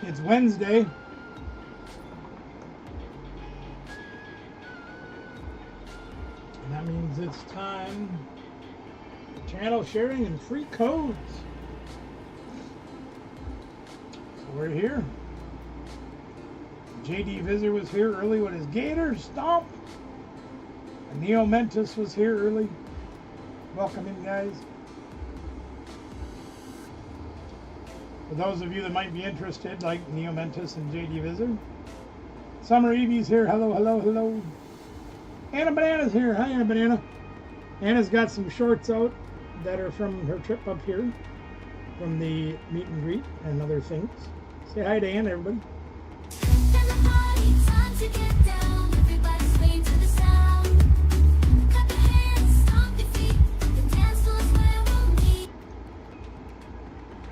It's Wednesday. And that means it's time for channel sharing and free codes. So we're here. JD Visor was here early with his Gator Stomp. And Neo Mentis was here early. Welcome in, guys. For those of you that might be interested, like Neo Mentis and JD Visor. Summer Evie's here. Hello, hello, hello. Anna Banana's here. Hi, Anna Banana. Anna's got some shorts out that are from her trip up here, from the meet and greet and other things. Say hi to Anna, everybody.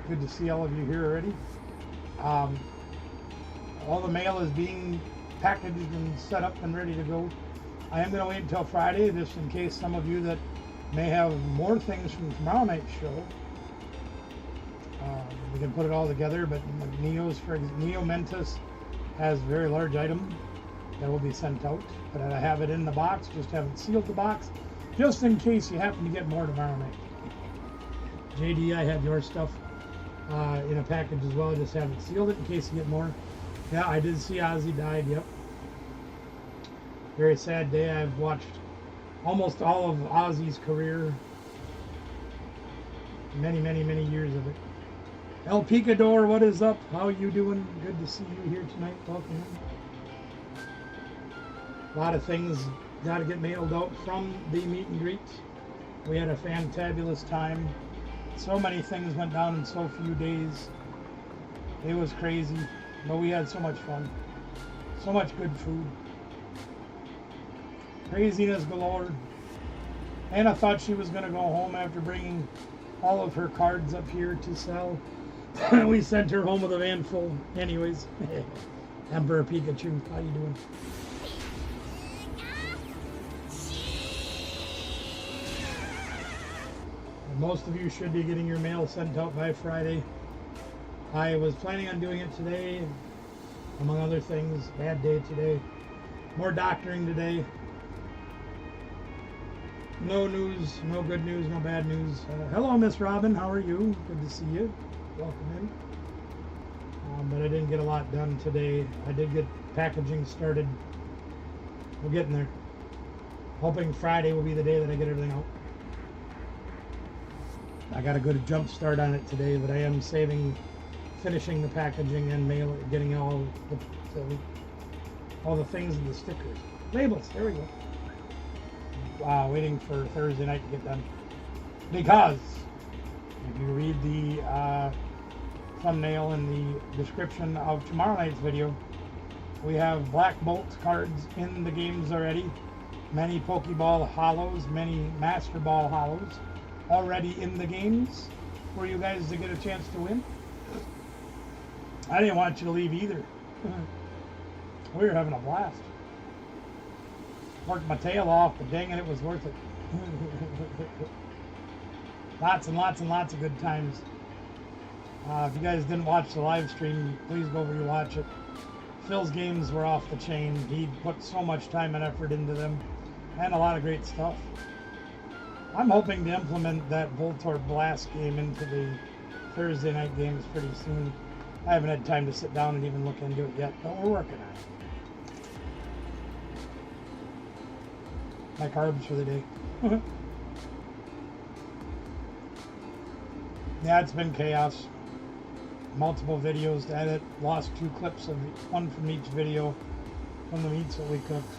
Good to see all of you here already. All the mail is being packaged and set up and ready to go. I am going to wait until Friday, just in case some of you that may have more things from tomorrow night's show. We can put it all together, but Neo Mentis has a very large item that will be sent out. But I have it in the box, just haven't sealed the box, just in case you happen to get more tomorrow night. JD, I have your stuff in a package as well. I just haven't sealed it in case you get more. Yeah, I did see Ozzy died, yep. Very sad day. I've watched almost all of Ozzy's career. Many, many, many years of it. El Picador, what is up? How are you doing? Good to see you here tonight. Welcome in. A lot of things got to get mailed out from the meet and greet. We had a fantabulous time. So many things went down in so few days. It was crazy, but we had so much fun. So much good food. Craziness galore. Anna thought she was going to go home after bringing all of her cards up here to sell. We sent her home with a van full. Anyways, Emperor Pikachu, how you doing? Most of you should be getting your mail sent out by Friday. I was planning on doing it today, among other things. Bad day today. More doctoring today. No news, no good news, no bad news. Hello, Miss Robin. How are you? Good to see you. Welcome in. But I didn't get a lot done today. I did get packaging started. We're getting there. Hoping Friday will be the day that I get everything out. I got a good jump start on it today, but I am finishing the packaging and getting all the things and the stickers. Labels, there we go. Waiting for Thursday night to get done. Because if you read the thumbnail in the description of tomorrow night's video, we have Black Bolt cards in the games already. Many Pokeball Hollows, many Master Ball Hollows already in the games for you guys to get a chance to win. I didn't want you to leave either. We were having a blast. Worked my tail off, but dang it, it was worth it. Lots and lots and lots of good times. If you guys didn't watch the live stream, please go over and watch it. Phil's games were off the chain. He put so much time and effort into them, and a lot of great stuff. I'm hoping to implement that Voltorb Blast game into the Thursday night games pretty soon. I haven't had time to sit down and even look into it yet, but we're working on it. My carbs for the day. Yeah, it's been chaos. Multiple videos to edit. Lost 2 clips of one from each video from the meats that we cooked.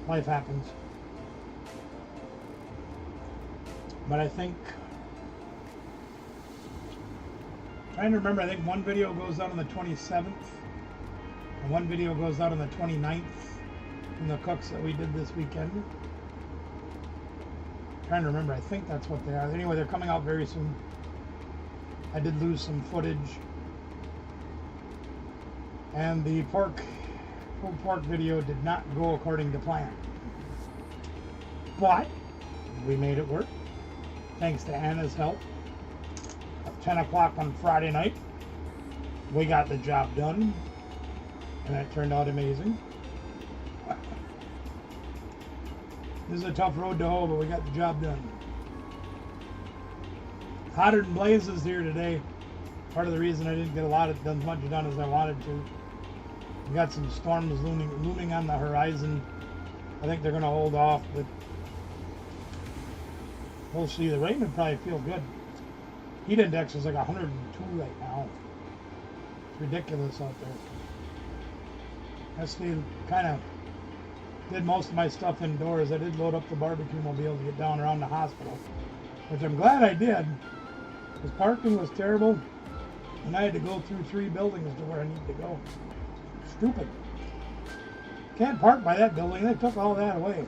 Life happens. But I think, trying to remember, I think one video goes out on the 27th and one video goes out on the 29th from the cooks that we did this weekend. Trying to remember, I think that's what they are. Anyway, they're coming out very soon. I did lose some footage. And the pulled pork video did not go according to plan. But we made it work. Thanks to Anna's help. At 10 o'clock on Friday night. we got the job done, and it turned out amazing. This is a tough road to hoe, but we got the job done. Hotter than blazes here today. Part of the reason I didn't get as much done as I wanted to. We got some storms looming on the horizon. I think they're going to hold off, but we'll see. The rain would probably feel good. Heat index is like 102 right now. It's ridiculous out there. I stayed kind of did most of my stuff indoors. I did load up the barbecue mobile to get down around the hospital, which I'm glad I did, because parking was terrible, and I had to go through 3 buildings to where I need to go. Stupid. Can't park by that building. They took all that away.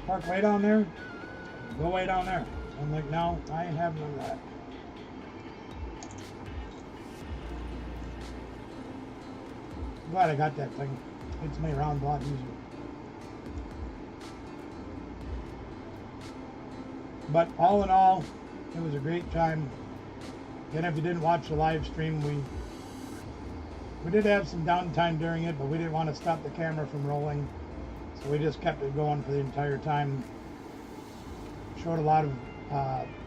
Park way down there, go way down there. I'm like, no, I ain't having none of that. I'm glad I got that thing. Makes me around a lot easier. But all in all, it was a great time. And if you didn't watch the live stream, we did have some downtime during it, but we didn't want to stop the camera from rolling. So we just kept it going for the entire time. Showed a lot of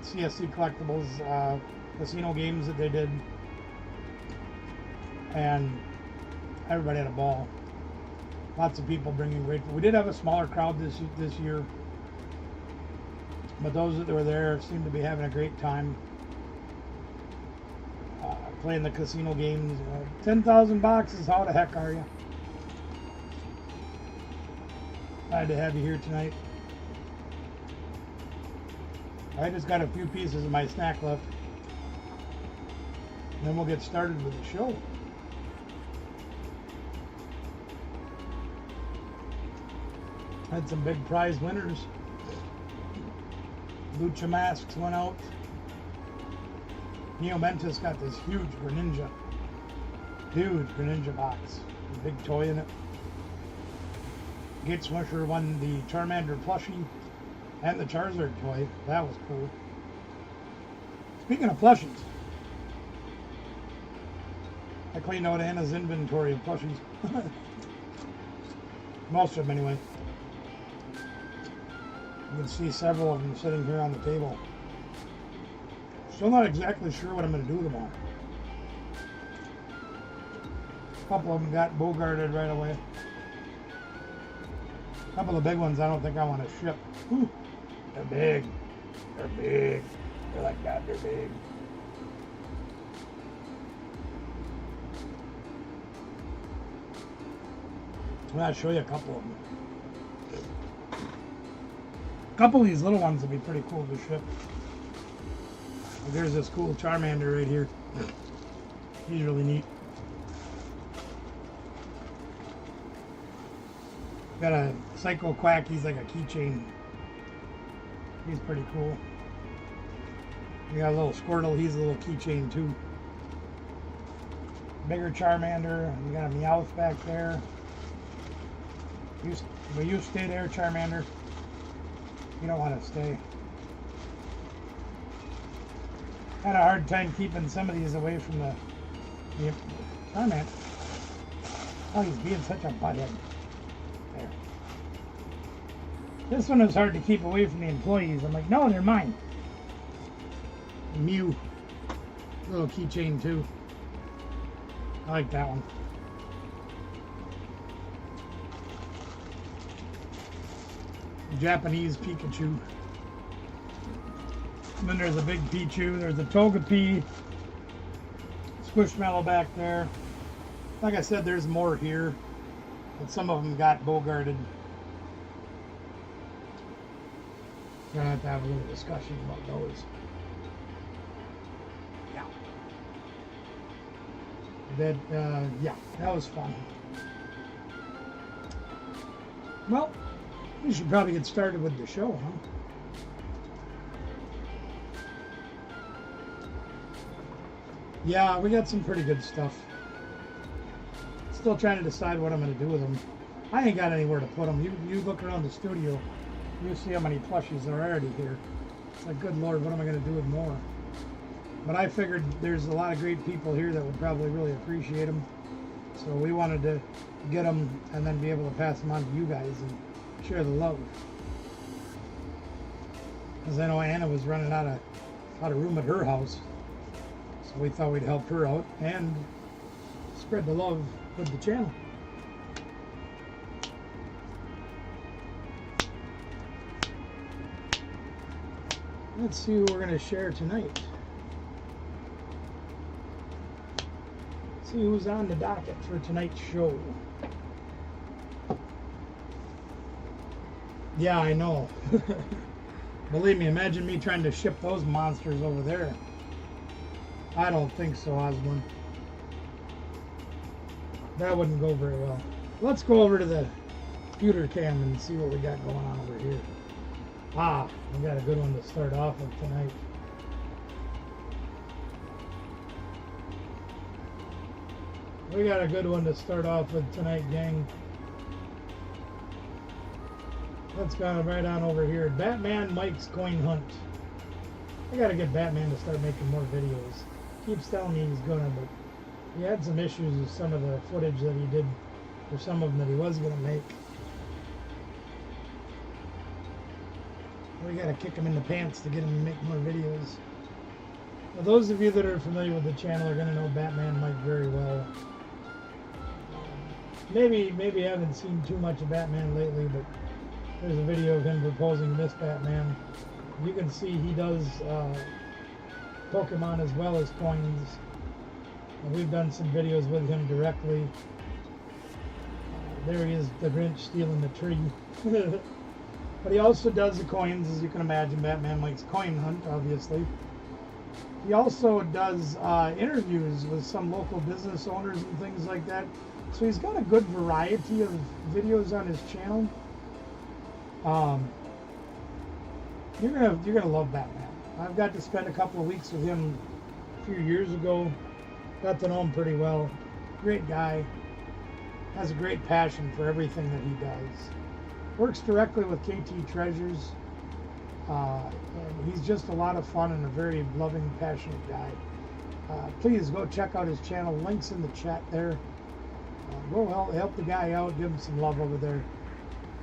CSC collectibles, casino games that they did. And everybody had a ball. Lots of people bringing great food. We did have a smaller crowd this year. But those that were there seemed to be having a great time playing the casino games. 10,000 boxes, how the heck are you? Glad to have you here tonight. I just got a few pieces of my snack left. And then we'll get started with the show. Had some big prize winners. Lucha masks went out. Neo Mentis got this huge Greninja box. A big toy in it. Gate Smusher won the Charmander plushie and the Charizard toy. That was cool. Speaking of plushies, I cleaned out Anna's inventory of plushies. Most of them anyway. You can see several of them sitting here on the table. Still not exactly sure what I'm going to do with them all. A couple of them got bogarted right away. A couple of the big ones I don't think I want to ship. Ooh, they're big. They're big. They're like that. They're big. I'm going to show you a couple of them. A couple of these little ones would be pretty cool to ship. There's this cool Charmander right here. He's really neat. Got a Psycho Quack. He's like a keychain. He's pretty cool. We got a little Squirtle. He's a little keychain too. Bigger Charmander. We got a Meowth back there. Will you stay there, Charmander? You don't want to stay. Had a hard time keeping some of these away from the Charmander. Oh, he's being such a butthead. There. This one was hard to keep away from the employees. I'm like, no, they're mine. Mew. Little keychain too. I like that one. Japanese Pikachu. And then there's a big Pichu. There's a Togepi. Squishmallow back there. Like I said, there's more here. But some of them got bogarted. Gonna have to have a little discussion about those. Yeah. That was fun. Well, we should probably get started with the show, huh? Yeah, we got some pretty good stuff. Still trying to decide what I'm going to do with them. I ain't got anywhere to put them. You look around the studio, you see how many plushies are already here. It's like, good Lord, what am I going to do with more? But I figured there's a lot of great people here that would probably really appreciate them. So we wanted to get them and then be able to pass them on to you guys and share the love. Because I know Anna was running out of room at her house. So we thought we'd help her out and spread the love with the channel. Let's see who we're going to share tonight. See who's on the docket for tonight's show. Yeah, I know. Believe me, imagine me trying to ship those monsters over there. I don't think so, Osborne. That wouldn't go very well. Let's go over to the computer cam and see what we got going on over here. Ah, we got a good one to start off with tonight. We got a good one to start off with tonight, gang. Let's go right on over here. Batman Mike's Coin Hunt. I gotta get Batman to start making more videos. Keeps telling me he's gonna, but he had some issues with some of the footage that he did, or some of them that he was gonna make. We gotta kick him in the pants to get him to make more videos. Well, those of you that are familiar with the channel are gonna know Batman Mike very well. Maybe you haven't seen too much of Batman lately, but there's a video of him proposing Miss Batman. You can see he does Pokemon as well as coins. And we've done some videos with him directly. There he is, the Grinch stealing the tree. But he also does the coins, as you can imagine. Batman likes Coin Hunt, obviously. He also does interviews with some local business owners and things like that. So he's got a good variety of videos on his channel. You're gonna love Batman. I've got to spend a couple of weeks with him a few years ago. Got to know him pretty well. Great guy. Has a great passion for everything that he does. Works directly with KT Treasures. And he's just a lot of fun and a very loving, passionate guy. Please go check out his channel. Links in the chat there. Go help the guy out. Give him some love over there.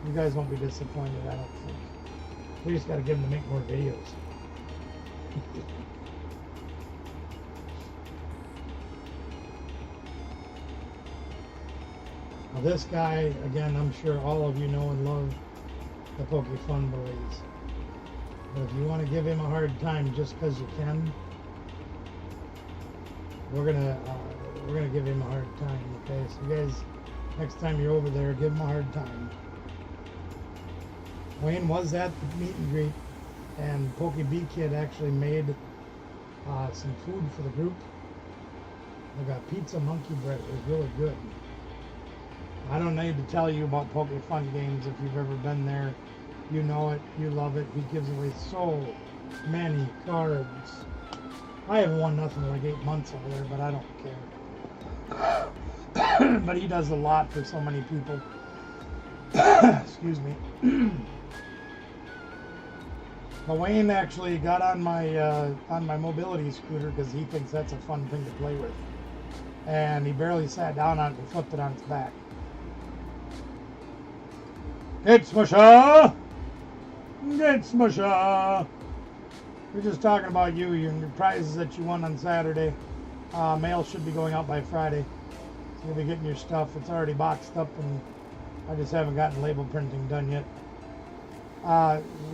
You guys won't be disappointed, I don't think. We just got to get him to make more videos. Now this guy, again, I'm sure all of you know and love the PokeFun Boys. But if you want to give him a hard time just because you can, we're gonna give him a hard time. Okay, so you guys, next time you're over there, give him a hard time. Wayne was at the meet and greet, and PokeB Kid actually made some food for the group. They got pizza monkey bread. It was really good. I don't need to tell you about PokeFun games. If you've ever been there, you know it, you love it. He gives away so many cards. I haven't won nothing in like 8 months over there, but I don't care. But he does a lot for so many people. Excuse me. But Wayne actually got on my mobility scooter because he thinks that's a fun thing to play with. And he barely sat down on it and flipped it on its back. Get Smusha! Get Smusha! We're just talking about you and your prizes that you won on Saturday. Mail should be going out by Friday. So you'll be getting your stuff. It's already boxed up and I just haven't gotten label printing done yet.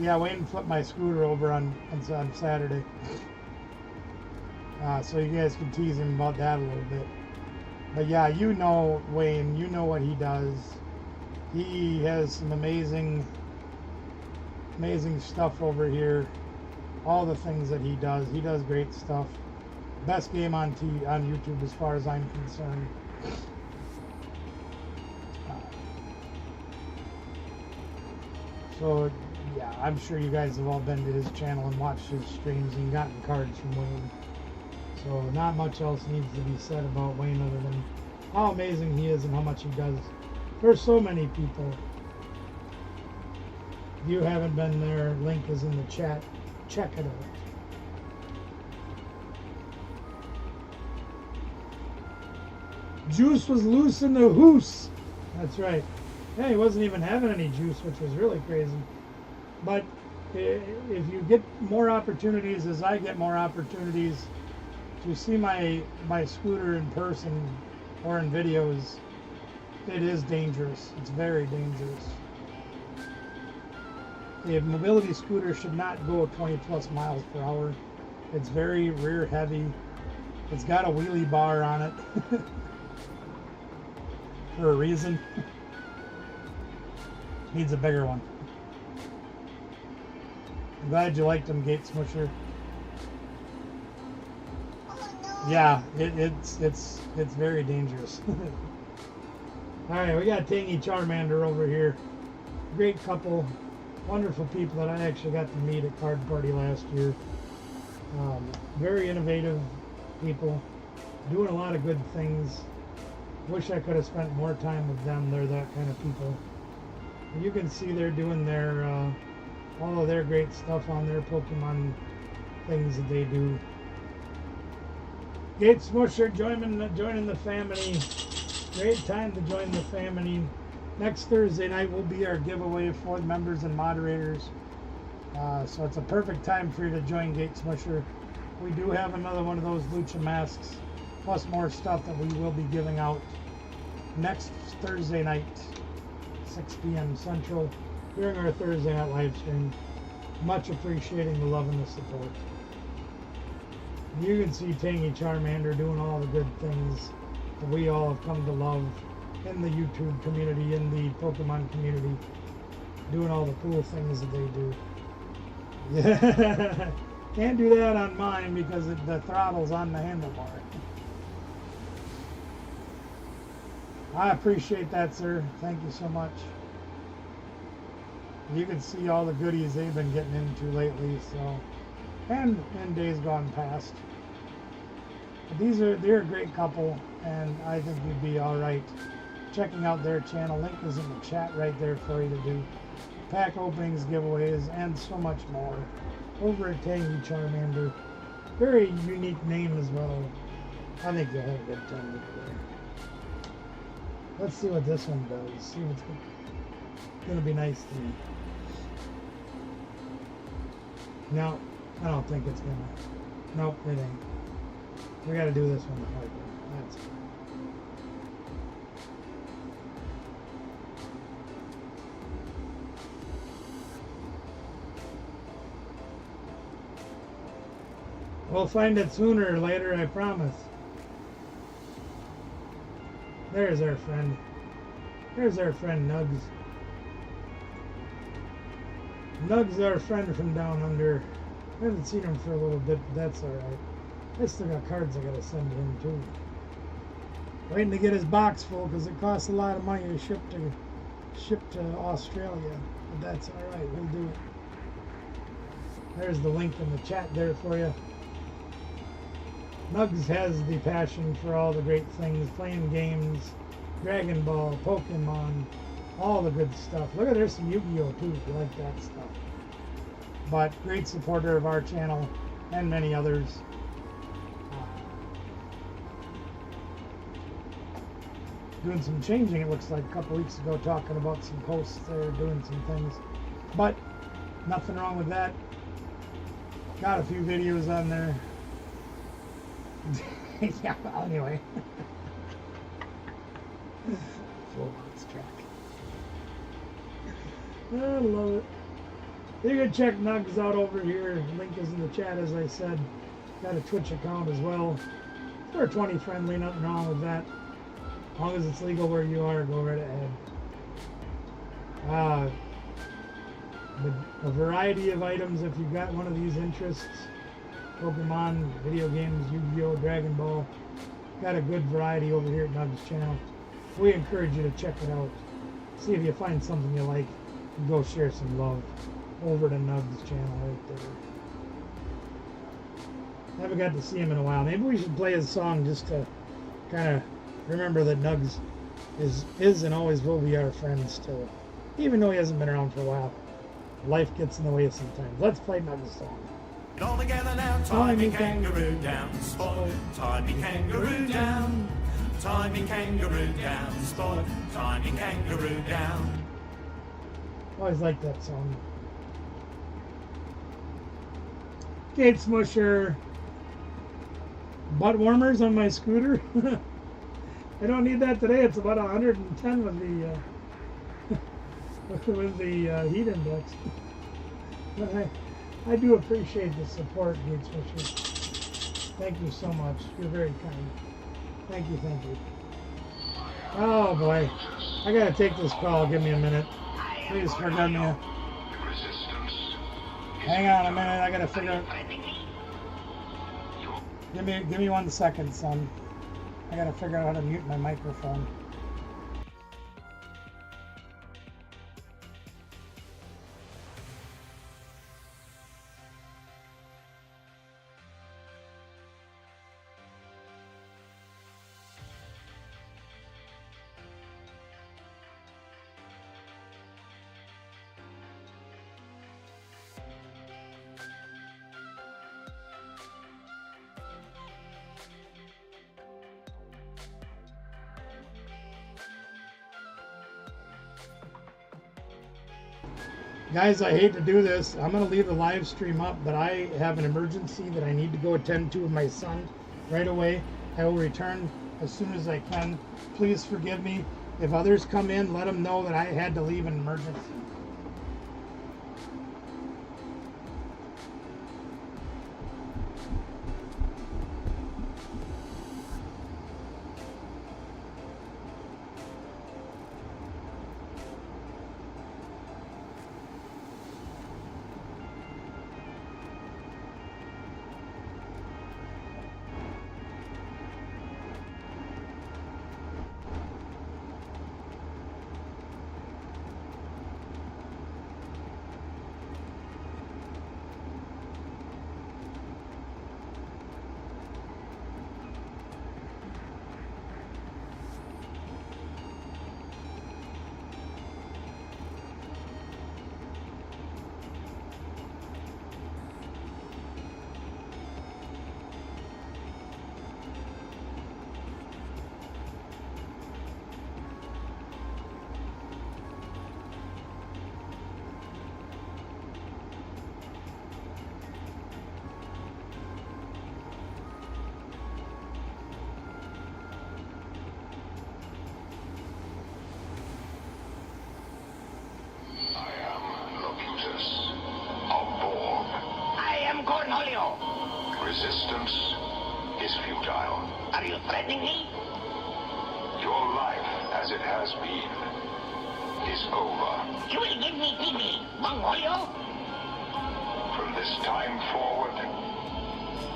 Yeah, Wayne flipped my scooter over on Saturday. So you guys can tease him about that a little bit. But yeah, you know Wayne, you know what he does. He has some amazing stuff over here. All the things that he does great stuff. Best game on YouTube as far as I'm concerned. So yeah, I'm sure you guys have all been to his channel and watched his streams and gotten cards from Wayne. So not much else needs to be said about Wayne other than how amazing he is and how much he does for so many people. If you haven't been there, link is in the chat. Check it out. Juice was loose in the hoose. That's right. Yeah, he wasn't even having any juice, which was really crazy. But if you get more opportunities, as I get more opportunities to see my scooter in person or in videos, it is dangerous. It's very dangerous. A mobility scooter should not go 20 plus miles per hour. It's very rear heavy. It's got a wheelie bar on it for a reason. Needs a bigger one. I'm glad you liked them, Gate Smusher. Yeah, it's very dangerous. All right, we got Tangy Charmander over here. Great couple, wonderful people that I actually got to meet at Card Party last year. Very innovative people, doing a lot of good things. Wish I could have spent more time with them. They're that kind of people. You can see they're doing their all of their great stuff on their Pokemon things that they do. Gate Smusher joining the family. Great time to join the family. Next Thursday night will be our giveaway for the members and moderators. So it's a perfect time for you to join Gate Smusher. We do have another one of those Lucha masks, plus more stuff that we will be giving out next Thursday night, 6 p.m. Central, during our Thursday night live stream. Much appreciating the love and the support. You can see Tangy Charmander doing all the good things that we all have come to love in the YouTube community, in the Pokemon community, doing all the cool things that they do. Yeah. Can't do that on mine because the throttle's on the handlebar. I appreciate that, sir. Thank you so much. You can see all the goodies they've been getting into lately, so, and in days gone past. But they're a great couple, and I think you'd be all right checking out their channel. Link is in the chat right there for you to do pack openings, giveaways, and so much more over at Tangy Charmander. Very unique name as well. I think you'll have a good time with it there. Let's see what this one does. See what's going to be nice to you. No, I don't think it's going to. Nope, it ain't. We got to do this one before I go. That's fine. We'll find it sooner or later, I promise. There's our friend. There's our friend Nugs. Nugs, our friend from down under. I haven't seen him for a little bit, but that's alright. I still got cards I gotta send to him too. Waiting to get his box full because it costs a lot of money to ship to Australia. But that's alright, we'll do it. There's the link in the chat there for you. Nugs has the passion for all the great things, playing games, Dragon Ball, Pokemon, all the good stuff. Look at there's some Yu-Gi-Oh too if you like that stuff. But great supporter of our channel and many others. Doing some changing, it looks like, a couple weeks ago, talking about some posts there, doing some things. But nothing wrong with that. Got a few videos on there. Yeah, well, anyway. Full box track. I love it. You can check Nugs out over here. Link is in the chat, as I said. Got a Twitch account as well. 420 friendly, nothing wrong with that. As long as it's legal where you are, go right ahead. A variety of items if you've got one of these interests. Pokemon, video games, Yu-Gi-Oh, Dragon Ball. Got a good variety over here at Nugs' channel. We encourage you to check it out. See if you find something you like and go share some love over to Nugs' channel right there. Haven't got to see him in a while. Maybe we should play his song just to kind of remember that Nugs is and always will be our friend still. Even though he hasn't been around for a while. Life gets in the way sometimes. Let's play Nugs' song. All together now, tie me kangaroo down. Spot, tie me kangaroo down. Tiny kangaroo down, spot, tiny kangaroo down. Always like that song. Gate Smusher. Butt warmers on my scooter. I don't need that today. It's about 110 with the with the heat index. But I do appreciate the support, Gate Smusher. Thank you so much. You're very kind. Thank you, thank you. Oh boy, I gotta take this call. Give me a minute. Please forgive me. Hang on a minute. I gotta figure out. Give me 1 second, son. I gotta figure out how to mute my microphone. Guys, I hate to do this. I'm going to leave the live stream up, but I have an emergency that I need to go attend to with my son right away. I will return as soon as I can. Please forgive me. If others come in, let them know that I had to leave an emergency. Resistance is futile. Are you threatening me? Your life, as it has been, is over. You will give me TV, Mongolio? From this time forward,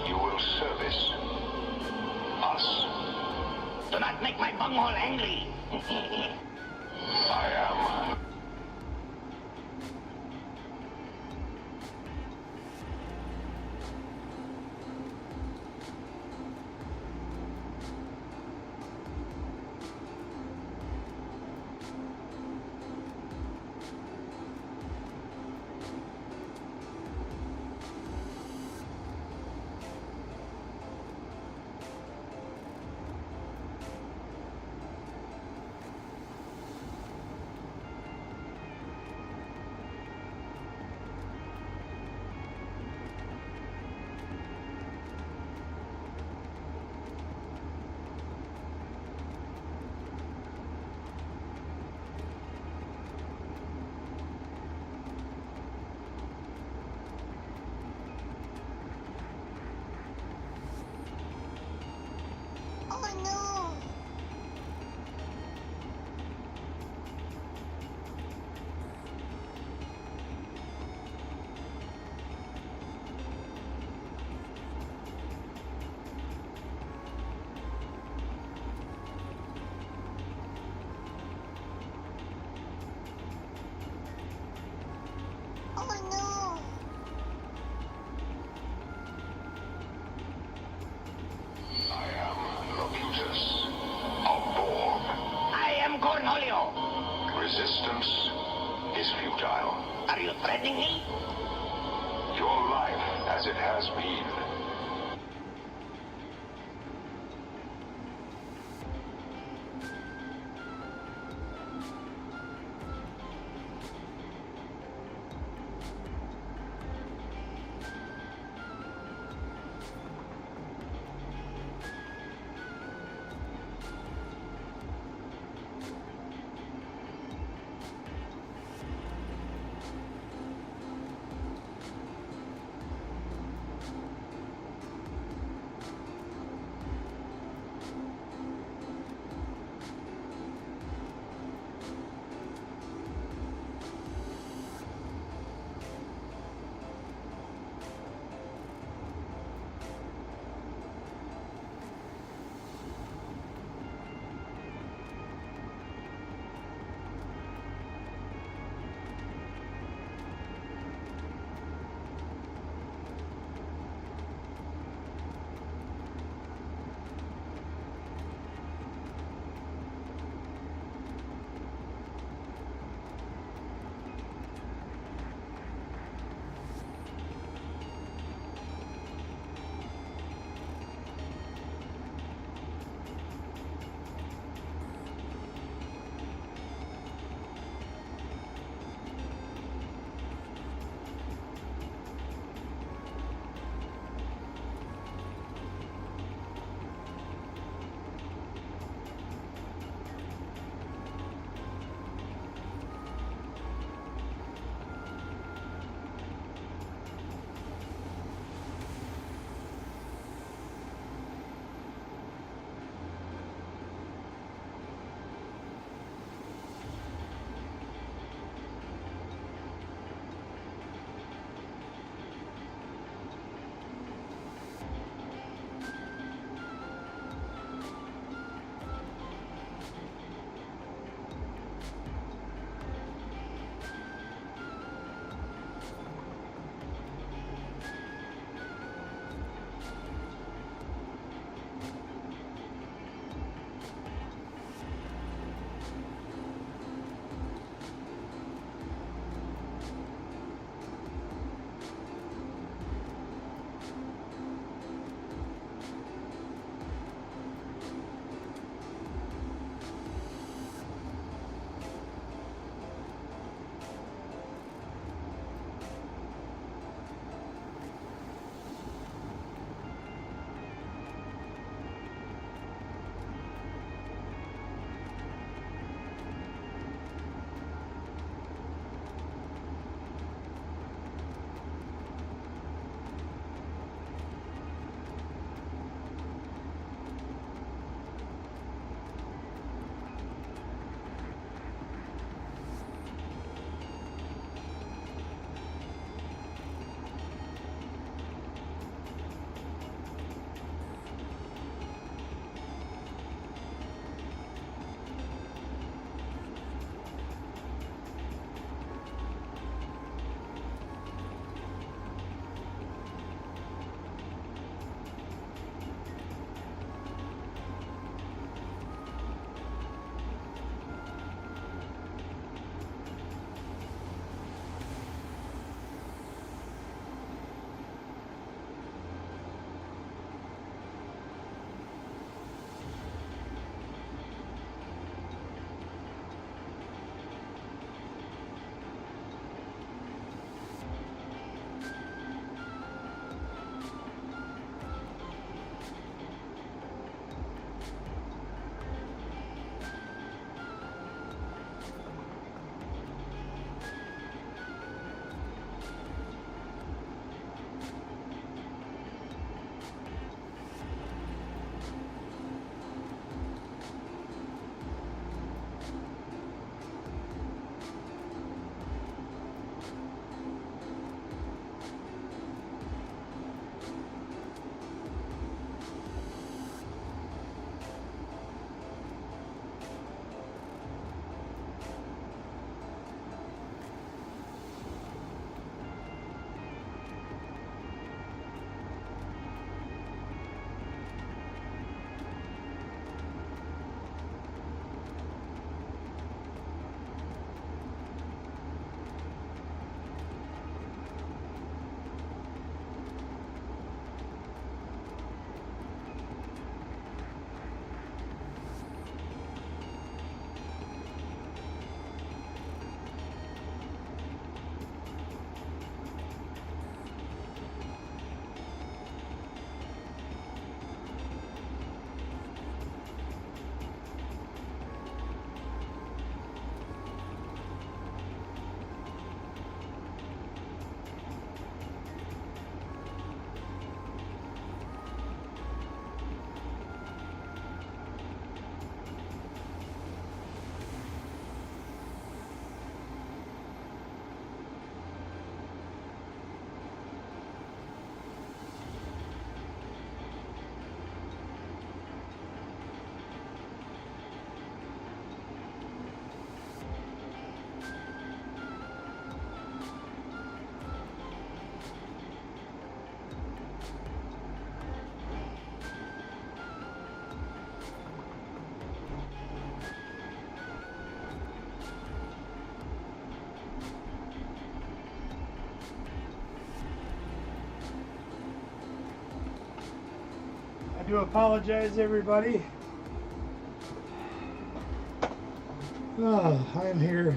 you will service us. Do not make my bunghole angry. I am. Resistance is futile. Are you threatening me? Your life, as it has been, do apologize, everybody. Oh, I am here.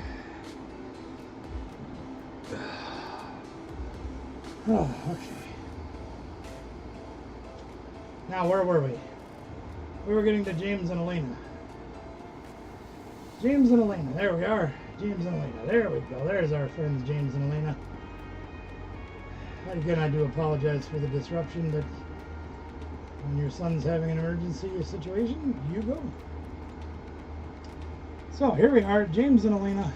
Oh, okay. Now, where were we? We were getting to James and Elena. James and Elena. There we are. James and Elena. There we go. There's our friends, James and Elena. Again, I do apologize for the disruption, but when your son's having an emergency situation, you go. So here we are, James and Elena.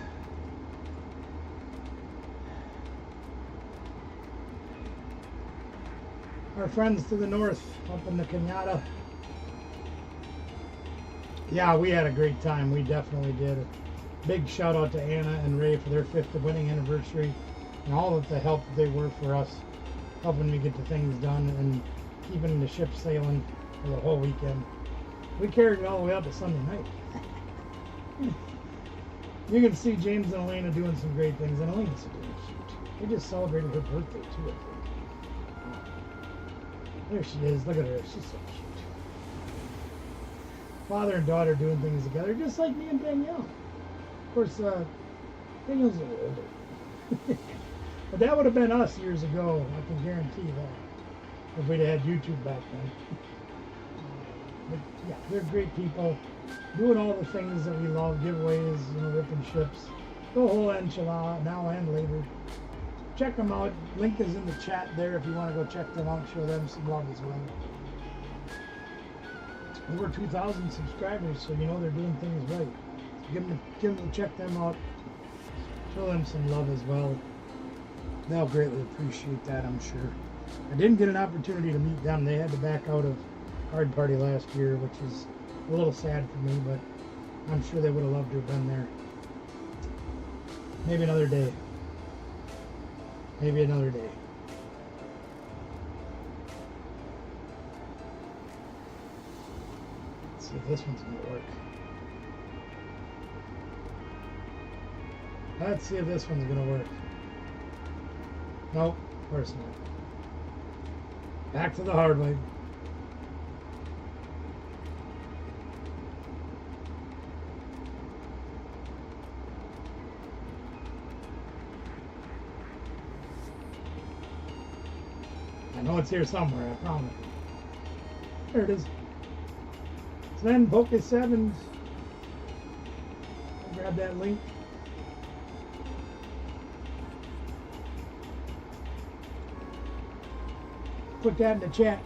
Our friends to the north, up in the Kenyatta. Yeah, we had a great time. We definitely did. A big shout out to Anna and Ray for their 5th wedding anniversary and all of the help that they were for us, helping me get the things done and keeping the ship sailing for the whole weekend. We carried it all the way up to Sunday night. You can see James and Elena doing some great things, and Elena's so damn cute. They just celebrated her birthday too, I think. There she is. Look at her. She's so cute. Father and daughter doing things together, just like me and Danielle. Of course, Danielle's a little older. But that would have been us years ago, I can guarantee that, if we'd had YouTube back then. But yeah, they're great people, doing all the things that we love, giveaways, ripping ships, the whole enchilada, now and later. Check them out. Link is in the chat there if you want to go check them out, show them some love as well. Over 2,000 subscribers, so they're doing things right. Give them, check them out, show them some love as well. They'll greatly appreciate that, I'm sure. I didn't get an opportunity to meet them. They had to back out of Card Party last year, which is a little sad for me, but I'm sure they would have loved to have been there. Maybe another day. Maybe another day. Let's see if this one's going to work. Let's see if this one's going to work. Nope, of course not. Back to the hard way. I know it's here somewhere, I promise. There it is. Sven Poke 7. Grab that link. Put that in the chat.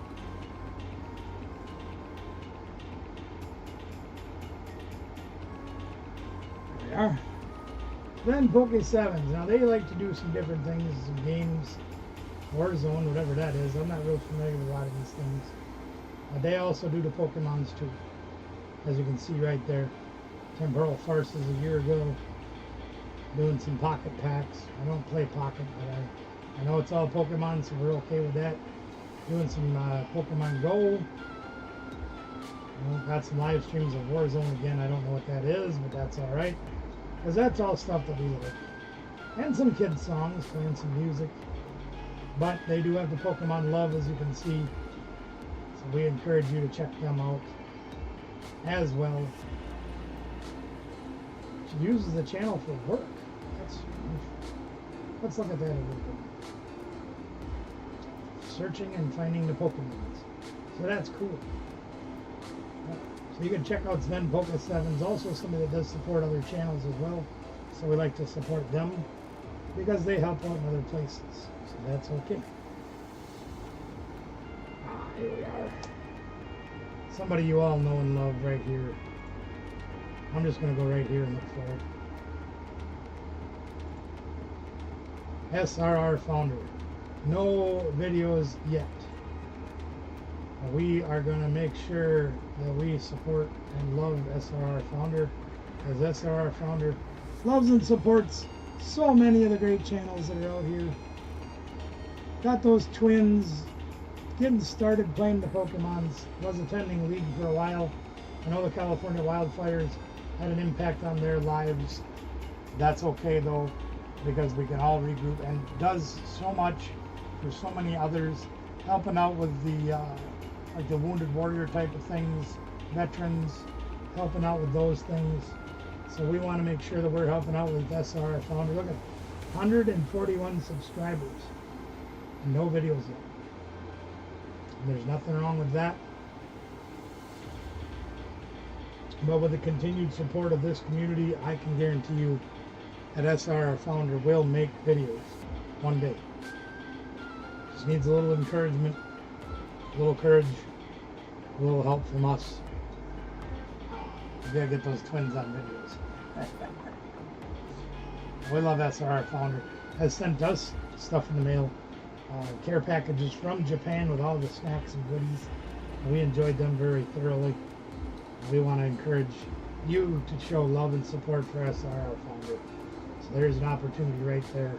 There we are. Then Poke 7s. Now they like to do some different things, some games, Warzone, whatever that is. I'm not real familiar with a lot of these things. But they also do the Pokemons too. As you can see right there. Temporal Farces a year ago. Doing some pocket packs. I don't play pocket, but I know it's all Pokemon, so we're okay with that. Doing some Pokemon Go. Got some live streams of Warzone again. I don't know what that is, but that's alright. Because that's all stuff that we like. And some kids' songs, playing some music. But they do have the Pokemon Love, as you can see. So we encourage you to check them out as well. She uses the channel for work. Let's look at that a little bit. Searching and finding the Pokemons. So that's cool. So you can check out Sven Poke 7's, also somebody that does support other channels as well. So we like to support them because they help out in other places. So that's okay. Here we are. Somebody you all know and love right here. I'm just going to go right here and look for it. SRR founder. No videos yet. We are going to make sure that we support and love SRR founder, because SRR founder loves and supports so many of the great channels that are out here. Got those twins, getting started playing the Pokemons, was attending League for a while. I know the California wildfires had an impact on their lives. That's okay though, because we can all regroup, and does so much for so many others, helping out with the like the Wounded Warrior type of things, veterans, helping out with those things. So we want to make sure that we're helping out with SRR Founder. Look at 141 subscribers and no videos yet. And there's nothing wrong with that. But with the continued support of this community, I can guarantee you that SRR Founder will make videos one day. Just needs a little encouragement, a little courage, a little help from us. We gotta get those twins on videos. We love SRR Founder. Has sent us stuff in the mail, care packages from Japan with all the snacks and goodies. We enjoyed them very thoroughly. We want to encourage you to show love and support for SRR Founder. So there's an opportunity right there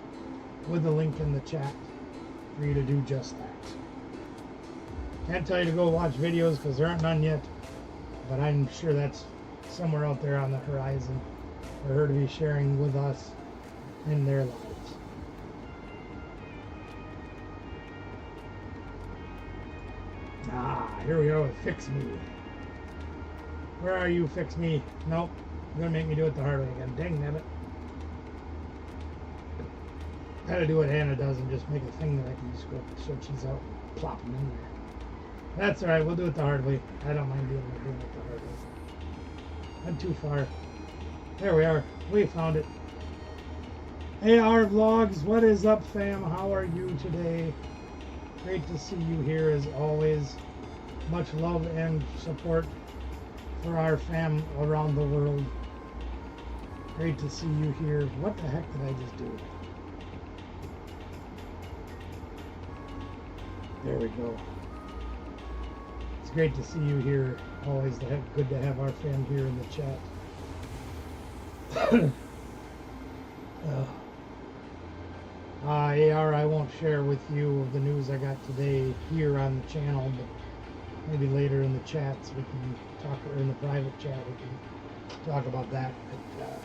with the link in the chat for you to do just that. Can't tell you to go watch videos because there aren't none yet, but I'm sure that's somewhere out there on the horizon for her to be sharing with us in their lives. Here we go with Fix Me. Where are you, Fix Me? Nope. You're gonna make me do it the hard way again. Dang nabbit. Gotta do what Hannah does and just make a thing that I can just go show cheese out and plop them in there. That's alright, we'll do it the hard way. I don't mind doing it the hard way. Not too far. There we are. We found it. AR Vlogs, what is up, fam? How are you today? Great to see you here as always. Much love and support for our fam around the world. Great to see you here. What the heck did I just do? There we go. It's great to see you here. Always good to have our fam here in the chat. AR, I won't share with you the news I got today here on the channel, but maybe later in the chats we can talk, or in the private chat we can talk about that. But,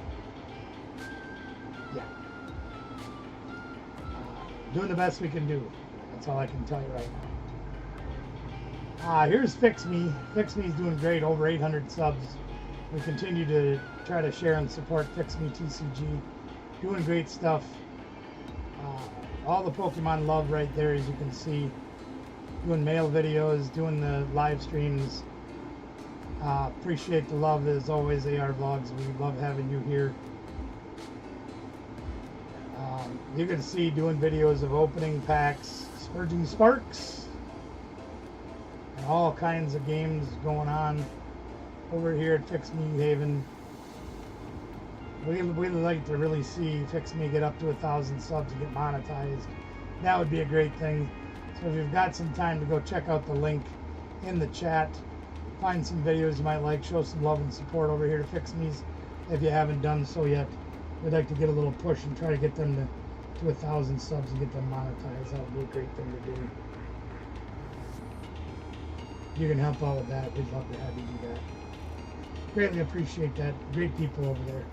yeah. Doing the best we can do. That's all I can tell you right now. Here's Fix Me. Fix Me's doing great, over 800 subs. We continue to try to share and support Fix Me TCG. Doing great stuff. All the Pokemon love right there, as you can see. Doing mail videos, doing the live streams. Appreciate the love as always, AR Vlogs. We love having you here. You can see doing videos of opening packs, Spurging Sparks, and all kinds of games going on over here at Fix Me Haven. We'd like to really see Fix Me get up to 1,000 subs and get monetized. That would be a great thing. So if you've got some time to go check out the link in the chat, find some videos you might like, show some love and support over here to Fix Me's if you haven't done so yet. We'd like to get a little push and try to get them to 1,000 subs and get them monetized. That would be a great thing to do. You can help out with that. We'd love to have you do that. Greatly appreciate that. Great people over there.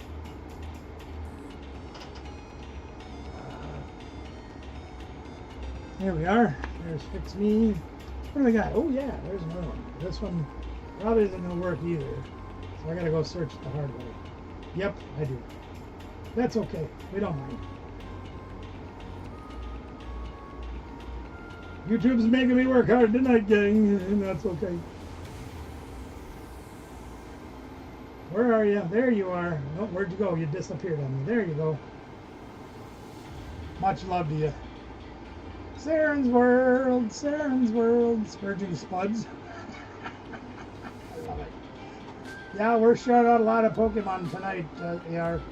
Here we are. There's Fix Me. What do we got? Oh yeah, there's another one. This one probably isn't going to work either. So I got to go search it the hard way. Yep, I do. That's okay. We don't mind. YouTube's making me work hard tonight, gang, and that's okay. Where are you? There you are. Oh, where'd you go? You disappeared on me. There you go. Much love to you. Saren's World, Spurging Spuds. I love it. Yeah, we're showing out a lot of Pokemon tonight, AR.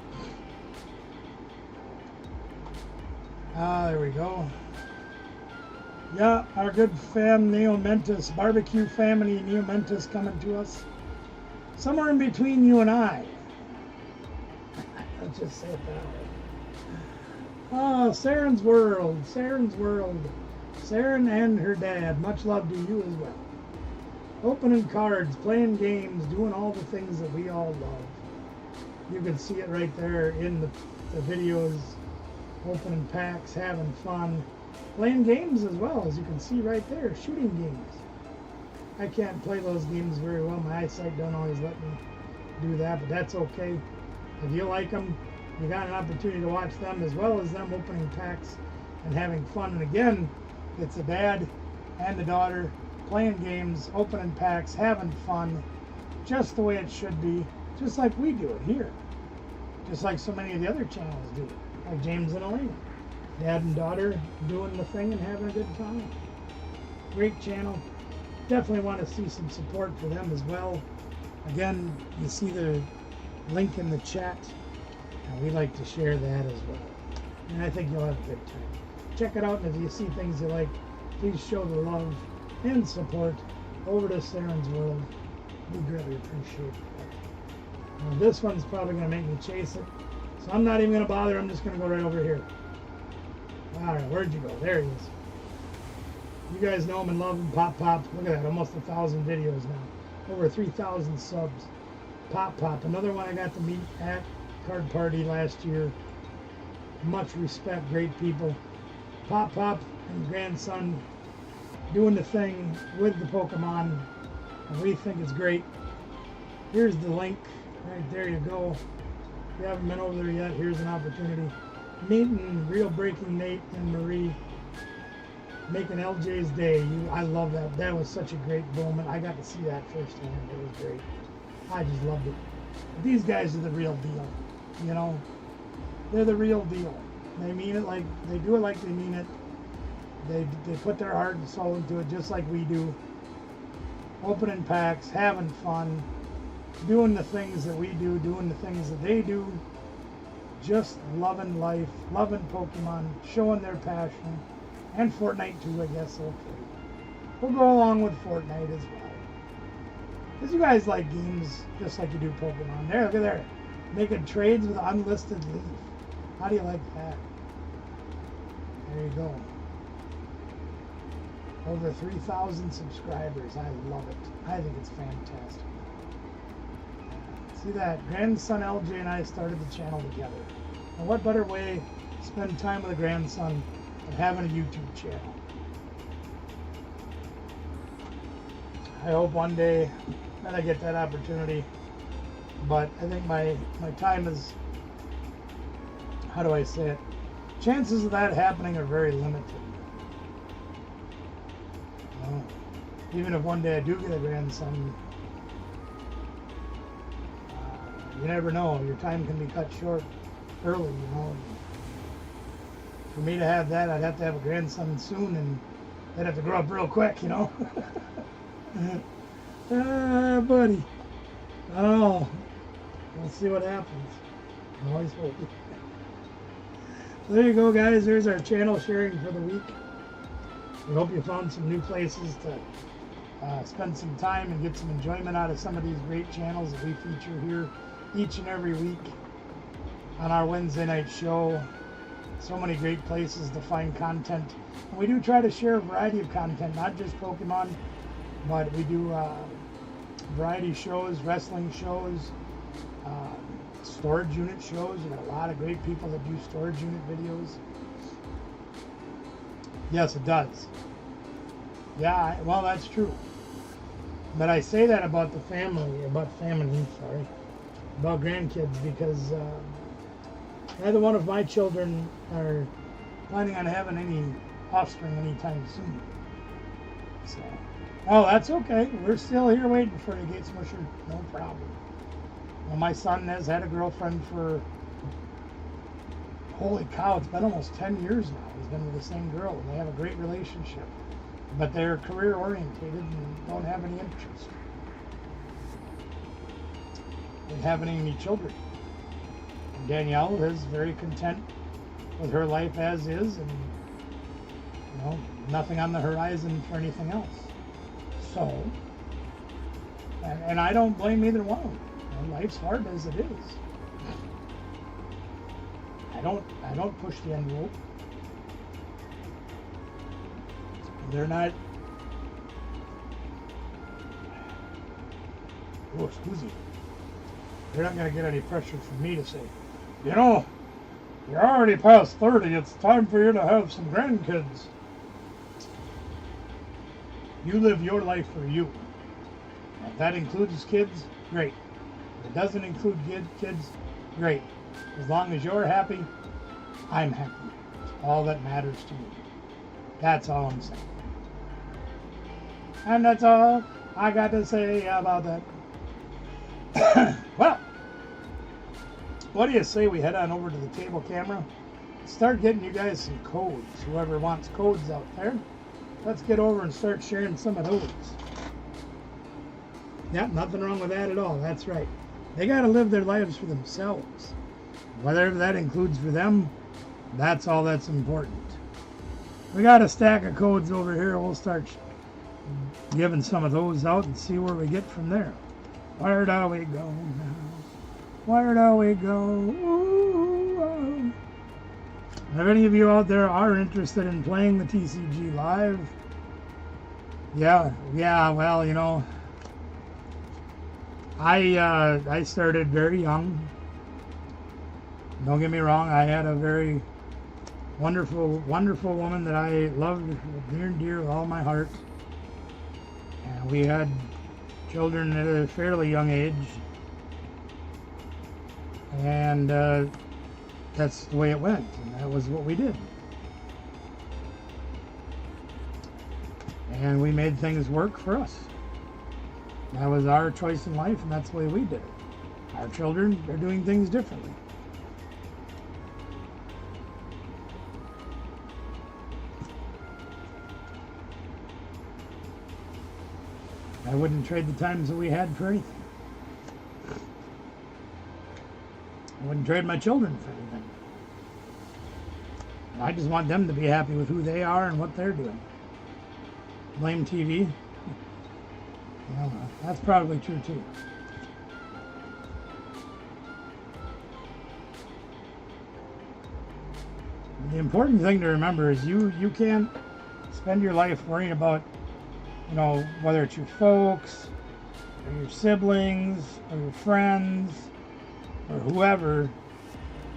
There we go. Yeah, our good fam, Neomentis, barbecue family, Neomentis coming to us. Somewhere in between you and I. Let's just say it that way. Oh, Saren's World. Saren and her dad. Much love to you as well. Opening cards, playing games, doing all the things that we all love. You can see it right there in the videos. Opening packs, having fun. Playing games as well, as you can see right there. Shooting games. I can't play those games very well. My eyesight don't always let me do that, but that's okay. If you like them, you got an opportunity to watch them as well as them opening packs and having fun. And again, it's the dad and the daughter playing games, opening packs, having fun, just the way it should be, just like we do it here. Just like so many of the other channels do, like James and Elena. Dad and daughter doing the thing and having a good time. Great channel. Definitely want to see some support for them as well. Again, you see the link in the chat, and we like to share that as well. And I think you'll have a good time. Check it out, and if you see things you like, please show the love and support over to Saren's World. We greatly appreciate it. Now, this one's probably going to make me chase it, so I'm not even going to bother. I'm just going to go right over here. All right, where'd you go? There he is. You guys know him and love him. Pop Pop. Look at that, almost 1,000 videos now. Over 3,000 subs. Pop Pop, another one I got to meet at Card Party last year. Much respect, great people. Pop Pop and grandson doing the thing with the Pokemon, and we think it's great. Here's the link. Right there you go. If you haven't been over there yet, here's an opportunity. Meeting Real Breaking Nate and Marie, making LJ's day. I love that. That was such a great moment. I got to see that firsthand. It was great. I just loved it. But these guys are the real deal. You know, they're the real deal. They mean it like they do it like they mean it. They put their heart and soul into it just like we do. Opening packs, having fun, doing the things that we do, doing the things that they do. Just loving life, loving Pokemon, showing their passion, and Fortnite too, I guess. Okay, we'll go along with Fortnite as well, because you guys like games just like you do Pokemon. There, look at there, making trades with unlisted leaf. How do you like that? There you go. Over 3,000 subscribers. I love it. I think it's fantastic. See that? Grandson LJ and I started the channel together. And what better way to spend time with a grandson than having a YouTube channel? I hope one day that I get that opportunity. But I think my time is, how do I say it? Chances of that happening are very limited. Even if one day I do get a grandson, you never know. Your time can be cut short early, you know. For me to have that, I'd have to have a grandson soon, and they'd have to grow up real quick, you know. Buddy. Oh, we'll see what happens. I always hope. So there you go, guys. There's our channel sharing for the week. We hope you found some new places to spend some time and get some enjoyment out of some of these great channels that we feature here each and every week on our Wednesday night show. So many great places to find content. And we do try to share a variety of content, not just Pokemon, but we do variety shows, wrestling shows, storage unit shows. We've got a lot of great people that do storage unit videos. Yes, it does. Yeah, well, that's true. But I say that about the family, about grandkids, because neither one of my children are planning on having any offspring anytime soon. So, oh, that's okay. We're still here waiting for you, Gate Smusher. No problem. Well, my son has had a girlfriend for, holy cow, it's been almost 10 years now. He's been with the same girl, and they have a great relationship. But they're career orientated and don't have any interest in having any children. And Danielle is very content with her life as is, and nothing on the horizon for anything else. So, and I don't blame either one of them. Life's hard as it is. I don't push the envelope. They're not. Oh, excuse me. They're not going to get any pressure from me to say, you're already past 30. It's time for you to have some grandkids. You live your life for you. If that includes kids, great. If it doesn't include kids, great. As long as you're happy, I'm happy. All that matters to me. That's all I'm saying. And that's all I got to say about that. Well, what do you say we head on over to the table camera? Start getting you guys some codes. Whoever wants codes out there, let's get over and start sharing some of those. Yep, nothing wrong with that at all. That's right. They got to live their lives for themselves. Whether that includes for them, that's all that's important. We got a stack of codes over here. We'll start giving some of those out and see where we get from there. Where do we go now? Where do we go? Ooh, oh. If any of you out there are interested in playing the TCG Live, yeah, well, you know, I started very young. Don't get me wrong, I had a very wonderful woman that I loved near and dear with all my heart. And we had children at a fairly young age. And that's the way it went, and that was what we did. And we made things work for us. That was our choice in life, and that's the way we did it. Our children are doing things differently. I wouldn't trade the times that we had for anything. I wouldn't trade my children for anything. I just want them to be happy with who they are and what they're doing. Blame TV? Well, that's probably true too. The important thing to remember is you can't spend your life worrying about, you know, whether it's your folks or your siblings or your friends or whoever.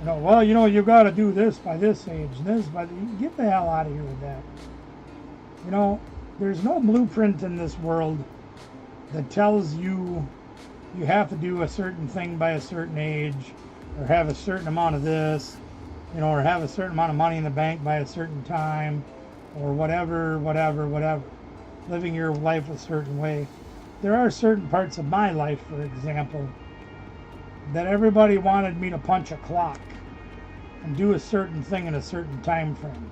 You know, well, you know, you got to do this by this age, this by get the hell out of here with that. You know, there's no blueprint in this world that tells you you have to do a certain thing by a certain age, or have a certain amount of this, you know, or have a certain amount of money in the bank by a certain time, or whatever. Living your life a certain way. There are certain parts of my life, for example, that everybody wanted me to punch a clock and do a certain thing in a certain time frame.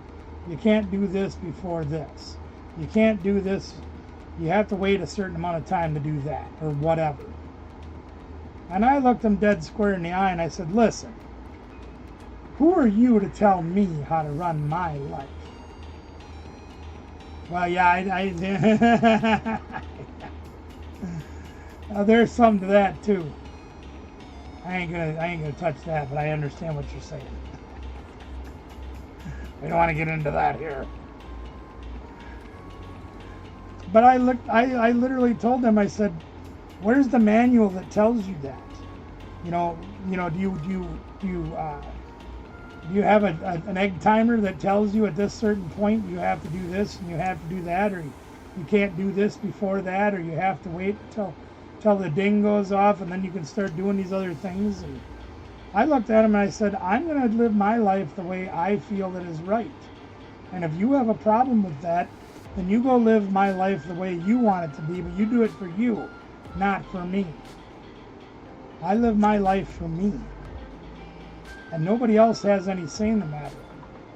You can't do this before this. You can't do this. You have to wait a certain amount of time to do that, or whatever. And I looked them dead square in the eye and I said, listen, who are you to tell me how to run my life? Well, yeah, there's some to that too. I ain't gonna touch that, but I understand what you're saying. We don't want to get into that here. But I literally told them, I said, where's the manual that tells you that? You know, do you have an egg timer that tells you at this certain point you have to do this and you have to do that, or you can't do this before that, or you have to wait till the ding goes off and then you can start doing these other things? And I looked at him and I said, I'm going to live my life the way I feel that is right. And if you have a problem with that, then you go live my life the way you want it to be, but you do it for you, not for me. I live my life for me. And nobody else has any say in the matter.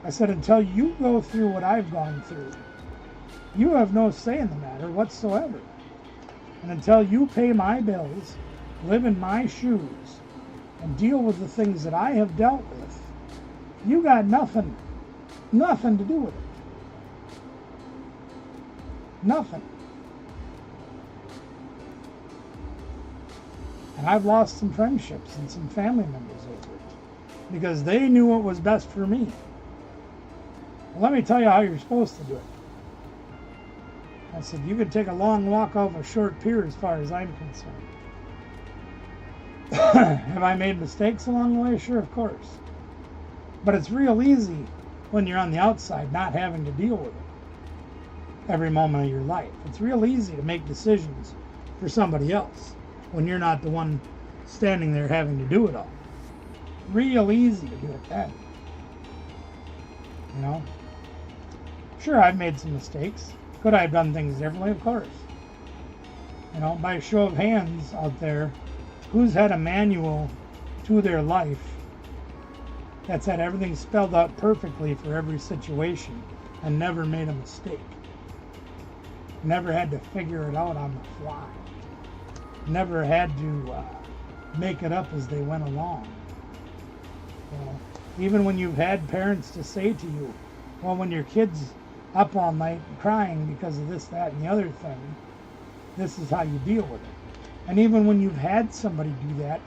I said, until you go through what I've gone through, you have no say in the matter whatsoever. And until you pay my bills, live in my shoes, and deal with the things that I have dealt with, you got nothing to do with it. Nothing. And I've lost some friendships and some family members over it, because they knew what was best for me. Well, let me tell you how you're supposed to do it. I said, you could take a long walk off a short pier as far as I'm concerned. Have I made mistakes along the way? Sure, of course. But it's real easy when you're on the outside not having to deal with it every moment of your life. It's real easy to make decisions for somebody else when you're not the one standing there having to do it all. Real easy to do it then. You know? Sure, I've made some mistakes. Could I have done things differently? Of course. You know, by a show of hands out there, who's had a manual to their life that's had everything spelled out perfectly for every situation and never made a mistake? Never had to figure it out on the fly. Never had to make it up as they went along. You know, even when you've had parents to say to you, well, when your kid's up all night crying because of this, that, and the other thing, this is how you deal with it. And even when you've had somebody do that,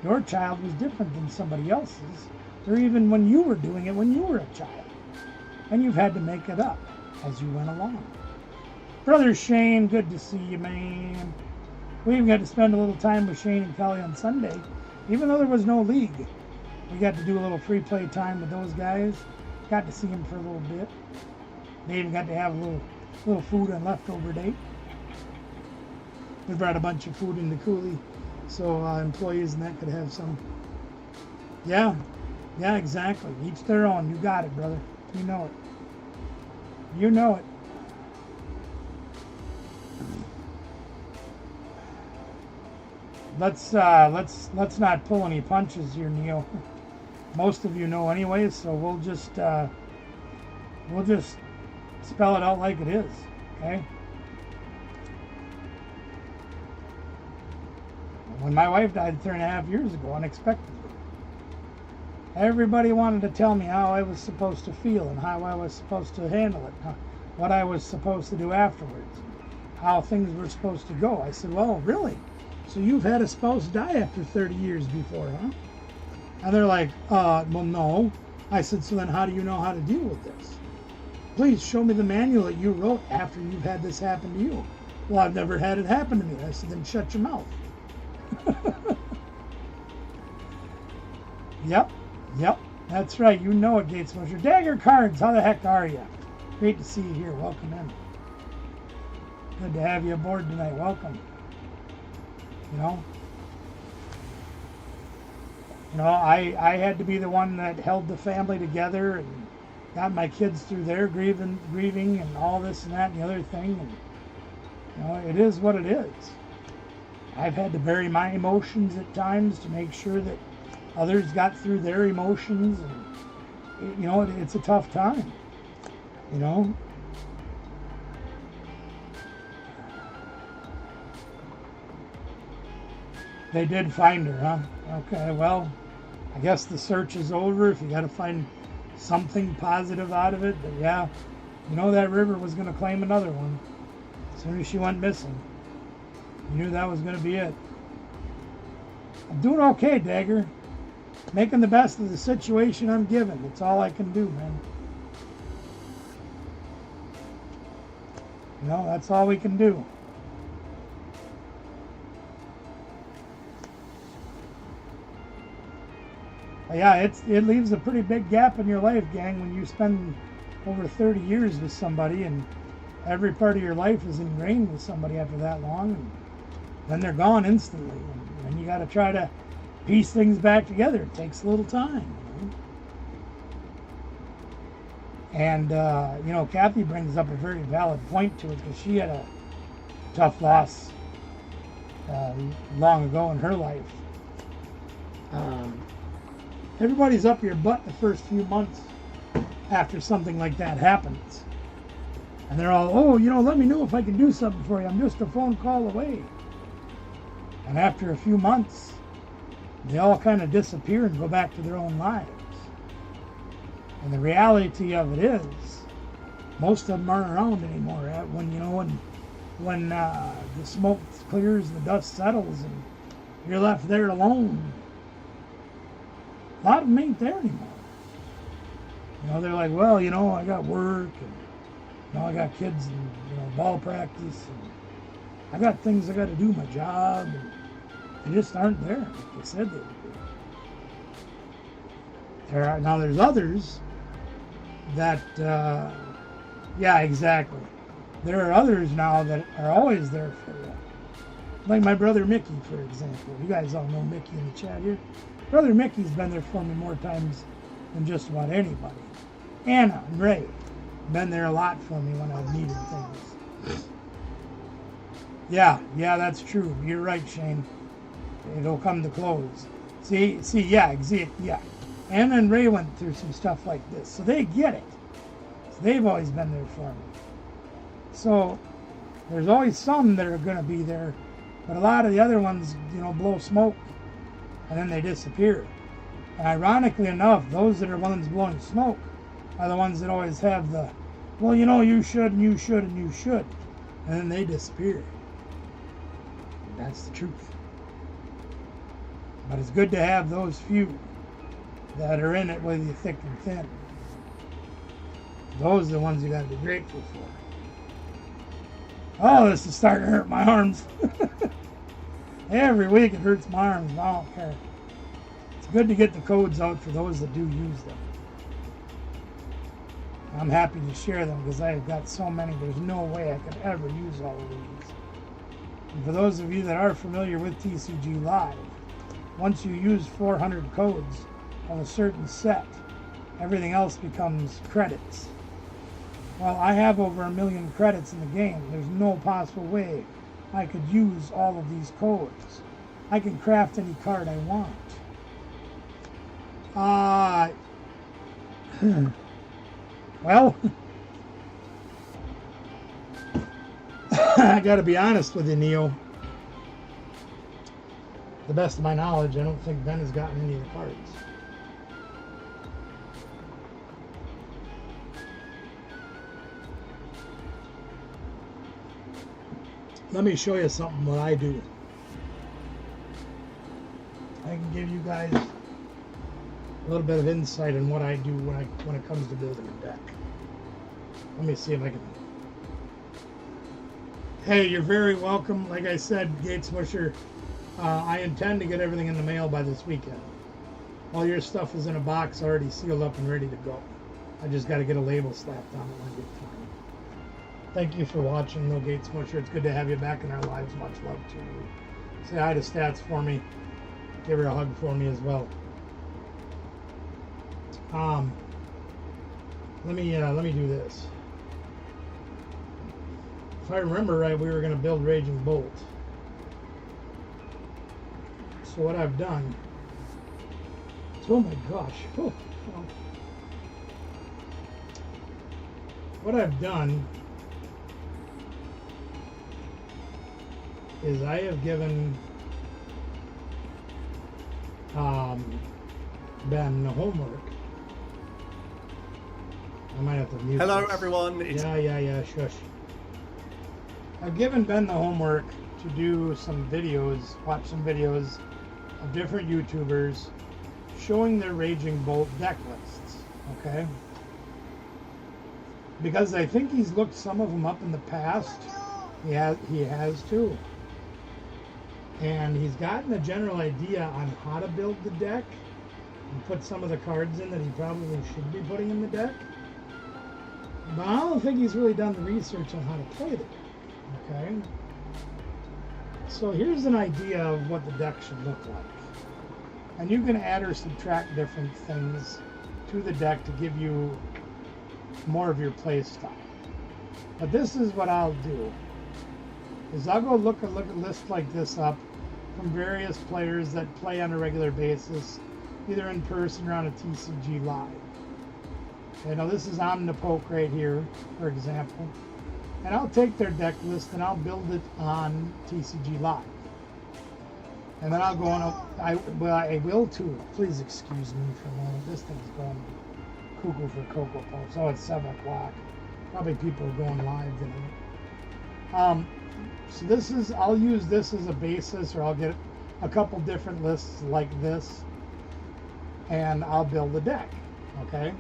your child was different than somebody else's, or even when you were doing it when you were a child. And you've had to make it up as you went along. Brother Shane, good to see you, man. We even got to spend a little time with Shane and Kelly on Sunday, even though there was no league. We got to do a little free play time with those guys. Got to see them for a little bit. They even got to have a little food on leftover day. We brought a bunch of food in the coolie so employees and that could have some. Yeah, exactly. Each their own. You got it, brother. You know it. You know it. Let's not pull any punches here, Neil. Most of you know anyway, so we'll just spell it out like it is, okay? When my wife died 3.5 years ago, unexpectedly, everybody wanted to tell me how I was supposed to feel and how I was supposed to handle it, what I was supposed to do afterwards, how things were supposed to go. I said, well, really? So you've had a spouse die after 30 years before, huh? And they're like, well, no. I said, so then how do you know how to deal with this? Please show me the manual that you wrote after you've had this happen to you. Well, I've never had it happen to me. I said, then shut your mouth. Yep, that's right. You know it, Gates Mosher. Dagger Cards, how the heck are you? Great to see you here. Welcome in. Good to have you aboard tonight. Welcome. You know, I had to be the one that held the family together and got my kids through their grieving and all this and that and the other thing. And, you know, it is what it is. I've had to bury my emotions at times to make sure that others got through their emotions. And, you know, it's a tough time, you know. They did find her, huh? Okay, well, I guess the search is over if you got to find something positive out of it. But yeah, you know that river was going to claim another one. As soon as she went missing, you knew that was going to be it. I'm doing okay, Dagger. Making the best of the situation I'm given. That's all I can do, man. You know, that's all we can do. Yeah, it leaves a pretty big gap in your life, gang, when you spend over 30 years with somebody and every part of your life is ingrained with somebody after that long, and then they're gone instantly. And then you got to try to piece things back together. It takes a little time. You know? And, you know, Kathy brings up a very valid point to it because she had a tough loss long ago in her life. Everybody's up your butt the first few months after something like that happens. And they're all, oh, you know, let me know if I can do something for you. I'm just a phone call away. And after a few months, they all kind of disappear and go back to their own lives. And the reality of it is, most of them aren't around anymore. When, you know, when the smoke clears and the dust settles and you're left there alone, a lot of them ain't there anymore. You know, they're like, well, you know, I got work, and you know, I got kids and, you know, ball practice, and I got things I got to do, my job, and they just aren't there like they said they would be. Now there's others that, yeah, exactly. There are others now that are always there for you. Like my brother Mickey, for example. You guys all know Mickey in the chat here. Brother Mickey's been there for me more times than just about anybody. Anna and Ray been there a lot for me when I've needed things. Yeah, that's true. You're right, Shane. It'll come to close. See, yeah, exactly, yeah. Anna and Ray went through some stuff like this, so they get it. So they've always been there for me. So there's always some that are going to be there, but a lot of the other ones, blow smoke, and then they disappear. And ironically enough, those that are ones blowing smoke are the ones that always have the, well, you should, and you should, and you should. And then they disappear. And that's the truth. But it's good to have those few that are in it, whether you thick and thin. Those are the ones you got to be grateful for. Oh, this is starting to hurt my arms. Every week it hurts my arms, but I don't care. It's good to get the codes out for those that do use them. I'm happy to share them because I've got so many, there's no way I could ever use all of these. And for those of you that are familiar with TCG Live, once you use 400 codes of a certain set, everything else becomes credits. Well, I have over 1 million credits in the game. There's no possible way I could use all of these codes. I can craft any card I want. Well, I gotta be honest with you, Neo. To the best of my knowledge, I don't think Ben has gotten any of the cards. Let me show you something what I do. I can give you guys a little bit of insight on what I do when it comes to building a deck. Let me see if I can. Hey, you're very welcome. Like I said, Gates Musher, I intend to get everything in the mail by this weekend. All your stuff is in a box already sealed up and ready to go. I just got to get a label slapped on it when I get time. Thank you for watching, No Gates Musher. It's good to have you back in our lives. Much love to you. Say hi to Stats for me. Give her a hug for me as well. Let me do this. If I remember right, we were going to build Raging Bolt. So what I've done, oh my gosh, what I've done is I have given Ben the homework. I might have to mute Hello, this. everyone. Yeah, shush. I've given Ben the homework to do some videos, watch some videos of different YouTubers showing their Raging Bolt deck lists, okay? Because I think he's looked some of them up in the past. He has too. And he's gotten a general idea on how to build the deck and put some of the cards in that he probably should be putting in the deck. But I don't think he's really done the research on how to play the deck, okay? So here's an idea of what the deck should look like. And you can add or subtract different things to the deck to give you more of your play style. But this is what I'll do. Is I'll go look at a list like this up from various players that play on a regular basis, either in person or on a TCG Live. Okay, now this is Omnipoke right here, for example. And I'll take their deck list and I'll build it on TCG Live. And then I'll go on, I will too. Please excuse me for a moment. This thing's going cuckoo for Cocoa Puffs. Oh, it's 7 o'clock. Probably people are going live tonight. So this is, I'll use this as a basis, or I'll get a couple different lists like this, and I'll build a deck, okay?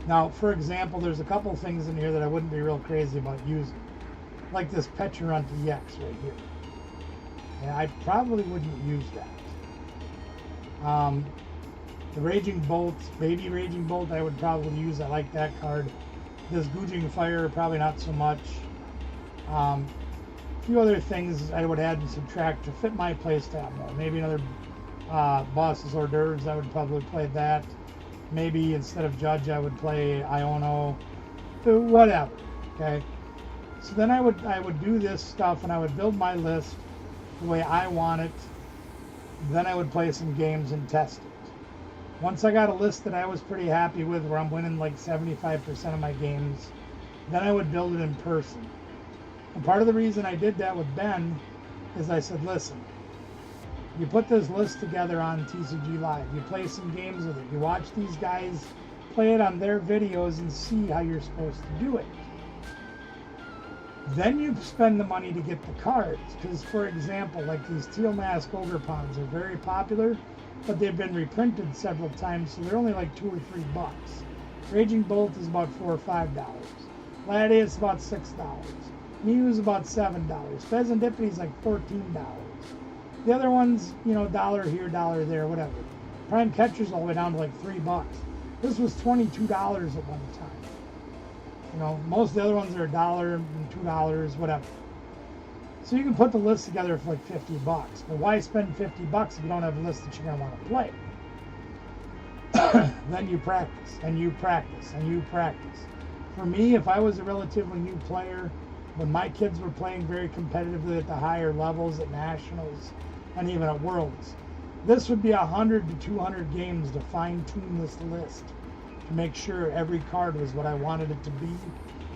Now, for example, there's a couple things in here that I wouldn't be real crazy about using, like this Petulant EX right here. Yeah, I probably wouldn't use that. The Raging Bolt, Baby Raging Bolt, I would probably use. I like that card. This Gouging Fire, probably not so much. A few other things I would add and subtract to fit my playstyle more. Maybe another Boss's Hors d'oeuvres, I would probably play that. Maybe instead of Judge, I would play Iono, whatever, okay? So then I would do this stuff, and I would build my list the way I want it. Then I would play some games and test it. Once I got a list that I was pretty happy with, where I'm winning like 75% of my games, then I would build it in person. And part of the reason I did that with Ben is I said, listen, you put this list together on TCG Live, you play some games with it, you watch these guys play it on their videos and see how you're supposed to do it. Then you spend the money to get the cards, because for example, like these Teal Mask Ogre Pawns are very popular, but they've been reprinted several times, so they're only like $2 or $3. Raging Bolt is about $4 or $5. Gladiator is about $6. Mew is about $7. Pheasantipity is like $14. The other ones, you know, $1 here, $1 there, whatever. Prime Catcher's all the way down to like $3. This was $22 at one time. You know, most of the other ones are $1 and $2, whatever. So you can put the list together for like $50. But why spend $50 if you don't have a list that you're going to want to play? Then you practice, and you practice, and you practice. For me, if I was a relatively new player, when my kids were playing very competitively at the higher levels, at Nationals, and even at Worlds, this would be 100 to 200 games to fine-tune this list, to make sure every card was what I wanted it to be,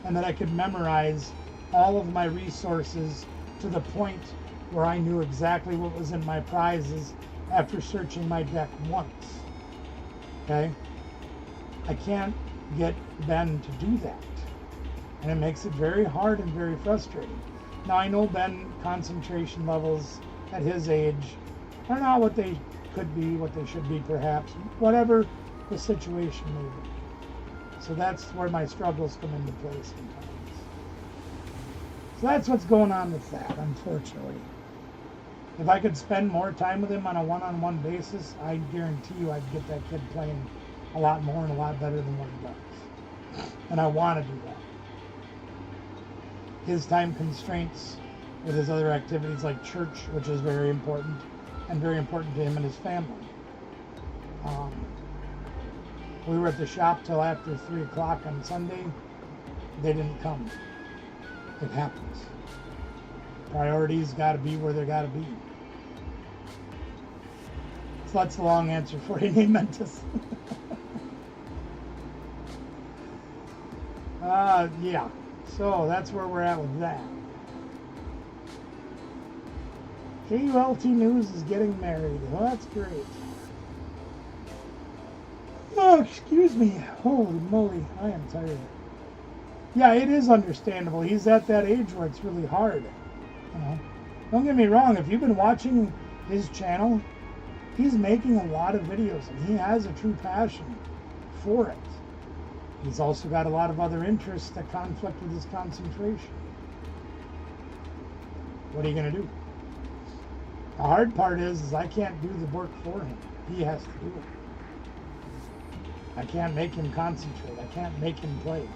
and that I could memorize all of my resources to the point where I knew exactly what was in my prizes after searching my deck once. Okay? I can't get Ben to do that. And it makes it very hard and very frustrating. Now, I know Ben concentration levels at his age are not what they could be, what they should be perhaps, whatever the situation may be. So that's where my struggles come into play sometimes. So that's what's going on with that, unfortunately. If I could spend more time with him on a one-on-one basis, I guarantee you I'd get that kid playing a lot more and a lot better than what he does. And I want to do that. His time constraints with his other activities like church, which is very important, and very important to him and his family. We were at the shop till after 3 o'clock on Sunday. They didn't come. It happens. Priorities got to be where they got to be. So that's the long answer for you, Mentis. Yeah. So that's where we're at with that. KULT News is getting married. Well, that's great. Oh, excuse me. Holy moly, I am tired. Yeah, it is understandable. He's at that age where it's really hard. You know, don't get me wrong. If you've been watching his channel, he's making a lot of videos, and he has a true passion for it. He's also got a lot of other interests that conflict with his concentration. What are you going to do? The hard part is I can't do the work for him. He has to do it. I can't make him concentrate. I can't make him play.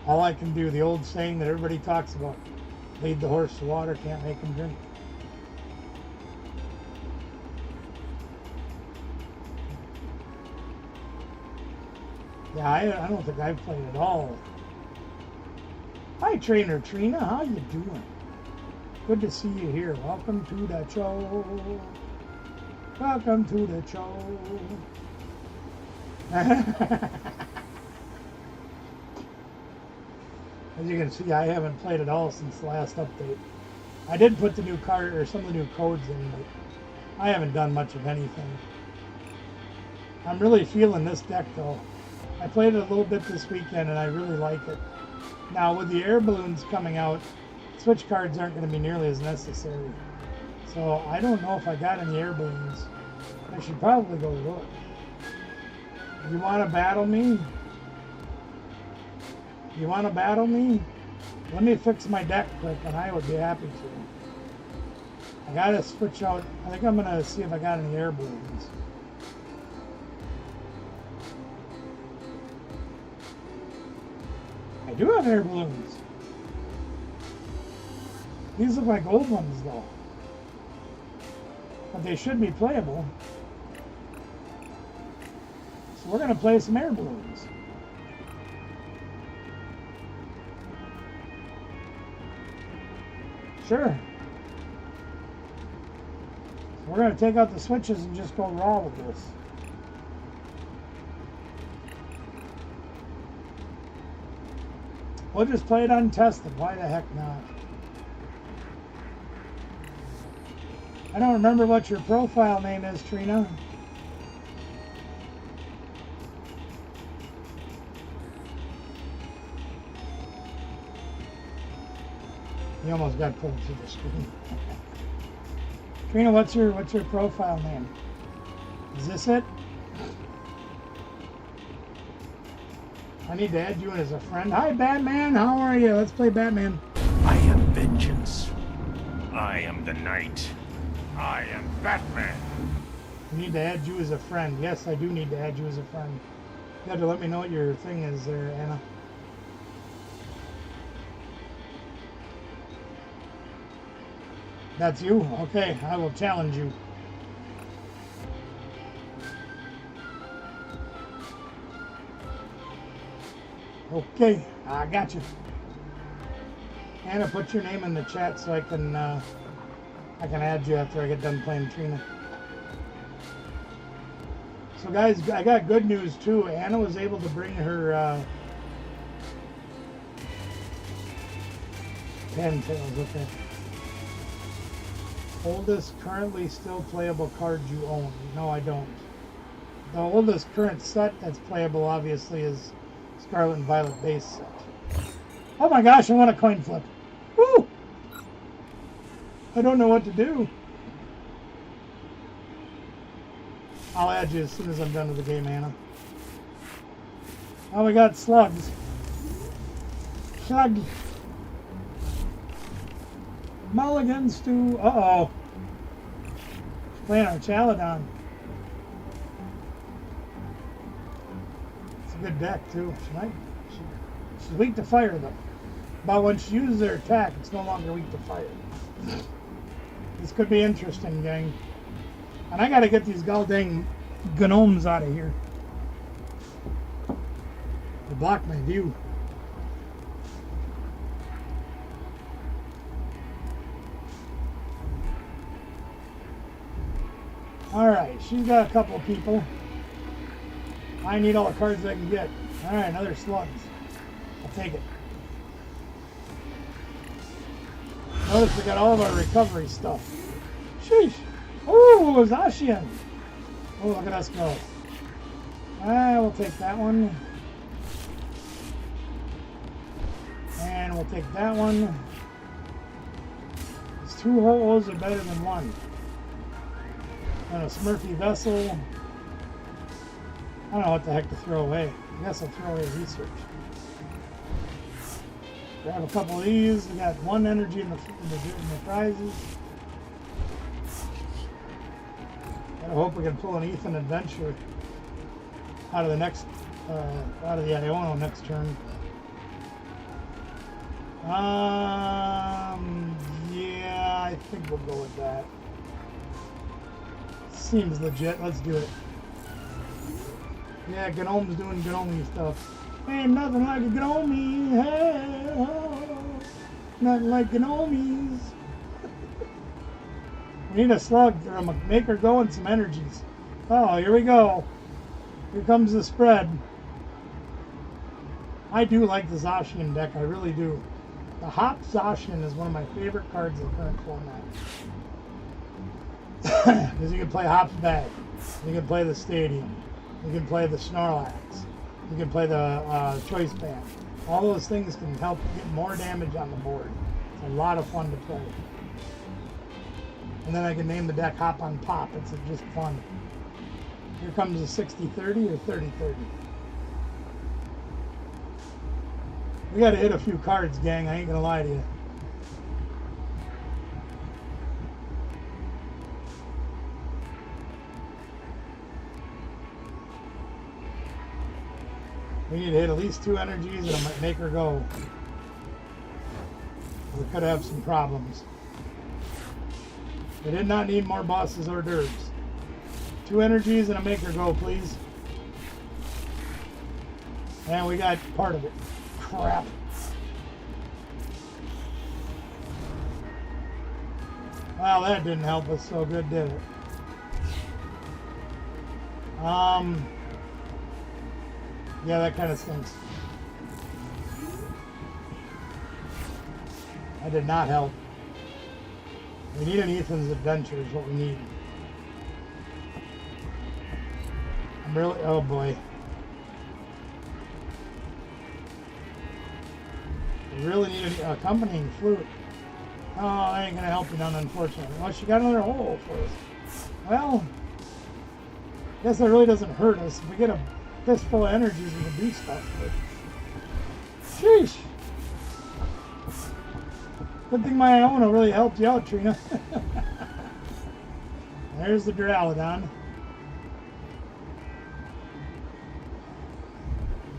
All I can do, the old saying that everybody talks about, lead the horse to water, can't make him drink. Yeah, I don't think I've played at all. Hi, Trainer Trina. How you doing? Good to see you here. Welcome to the show. Welcome to the show. As you can see, I haven't played at all since the last update. I did put the new card or some of the new codes in, but I haven't done much of anything. I'm really feeling this deck though. I played it a little bit this weekend and I really like it. Now with the air balloons coming out, switch cards aren't going to be nearly as necessary. So I don't know if I got any air balloons. I should probably go look. You want to battle me? You want to battle me? Let me fix my deck quick and I would be happy to. I got to switch out. I think I'm going to see if I got any air balloons. I do have air balloons. These look like old ones though. But they should be playable. So we're going to play some air balloons. Sure. So we're going to take out the switches and just go raw with this. We'll just play it untested. Why the heck not? I don't remember what your profile name is, Trina. You almost got pulled through the screen. Trina, what's your profile name? Is this it? I need to add you in as a friend. Hi, Batman. How are you? Let's play Batman. I am vengeance. I am the night. I am Batman. I need to add you as a friend. Yes, I do need to add you as a friend. You have to let me know what your thing is there, Anna. That's you? Okay, I will challenge you. Okay, I got you. Anna, put your name in the chat so I can add you after I get done playing Trina. So guys, I got good news too. Anna was able to bring her pen tails. Okay. Oldest currently still playable card you own? No, I don't. The oldest current set that's playable obviously is Scarlet and Violet base set. Oh my gosh, I want a coin flip. Woo! I don't know what to do. I'll add you as soon as I'm done with the game, Anna. Oh, we got slugs. Slug. Mulligans to... Uh-oh. Playing our Chaladon. It's a good deck, too. She's weak to fire, though. But when she uses her attack, it's no longer weak to fire. This could be interesting, gang. And I gotta get these goddamn gnomes out of here. They block my view. Alright, she's got a couple of people. I need all the cards I can get. Alright, another slugs. I'll take it. Notice we got all of our recovery stuff. Sheesh. Oh, Zacian. Oh, look at us go. We'll take that one. And we'll take that one. These two holes are better than one. And a Smurfy vessel. I don't know what the heck to throw away. I guess I'll throw away research. Grab a couple of these. We got one energy in the prizes. I hope we can pull an Ethan adventure out of the next, out of the Iono next turn. Yeah, I think we'll go with that. Seems legit. Let's do it. Yeah, Gnome's doing Gnome stuff. Ain't nothing like a Gnome. Hey, oh, nothing like Gnomies. We need a slug or a maker go and some energies. Oh, here we go. Here comes the spread. I do like the Zacian deck. I really do. The Hop Zacian is one of my favorite cards in the current format. Because you can play Hop's Bag. You can play the Stadium. You can play the Snorlax. You can play the Choice Band. All those things can help get more damage on the board. It's a lot of fun to play. And then I can name the deck Hop on Pop. It's just fun. Here comes the 60-30 or 30-30. We got to hit a few cards, gang. I ain't going to lie to you. We need to hit at least 2 energies and make her go. we could have some problems. We did not need more bosses hors d'oeuvres. 2 energies and a maker go, please. And we got part of it. Crap. Well, that didn't help us so good, did it? Yeah, that kind of stinks. That did not help. We need an Ethan's Adventure is what we need. I'm really, oh boy. We really need a accompanying flute. Oh, that ain't gonna help you none, unfortunately. Unless you got another hole for us. Well, I guess that really doesn't hurt us. If we get a fistful of energies, we can do stuff. But sheesh. Good thing my Iona really helped you out, Trina. There's the Duraludon.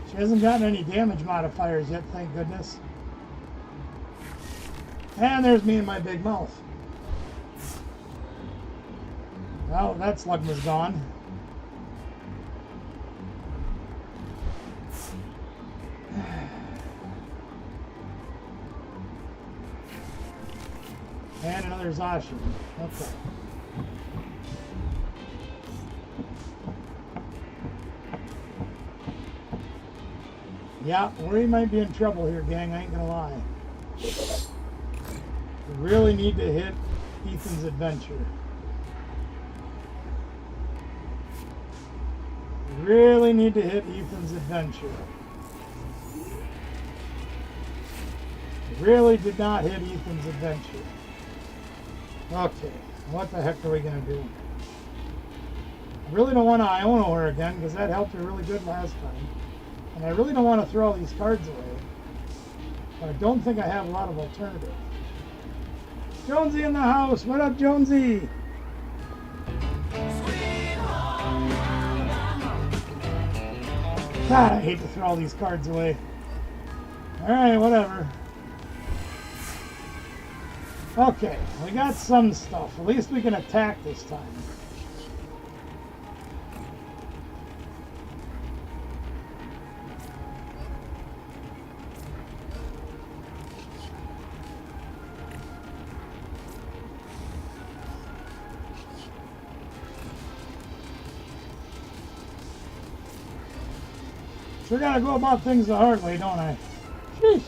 She hasn't gotten any damage modifiers yet, thank goodness. And there's me and my big mouth. Well, that slug was gone. And another Zacian. Okay. Yeah, we might be in trouble here, gang. I ain't gonna lie. We really need to hit Ethan's Adventure. We really need to hit Ethan's Adventure. We really did not hit Ethan's Adventure. Okay, what the heck are we going to do? I really don't want to Iona her again because that helped her really good last time. And I really don't want to throw all these cards away. But I don't think I have a lot of alternative. Jonesy in the house! What up, Jonesy? God, I hate to throw all these cards away. Alright, whatever. Okay, we got some stuff. At least we can attack this time. Sure gotta go about things the hard way, don't I? Sheesh.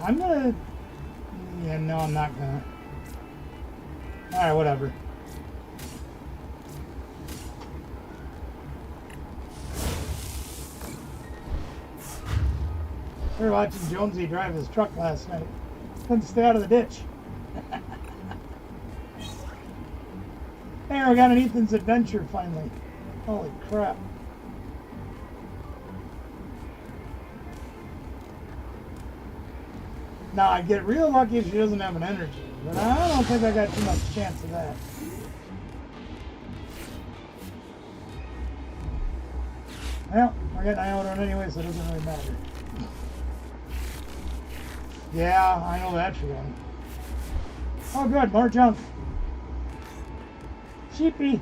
I'm gonna... Yeah, no, I'm not gonna. Alright, whatever. We were watching Jonesy drive his truck last night. Couldn't stay out of the ditch. There, we got an Ethan's Adventure finally. Holy crap. Now, I'd get real lucky if she doesn't have an energy, but I don't think I got too much chance of that. Well, we're getting Iona on anyway, so it doesn't really matter. Yeah, I know that feeling. Oh good, more junk. Sheepy.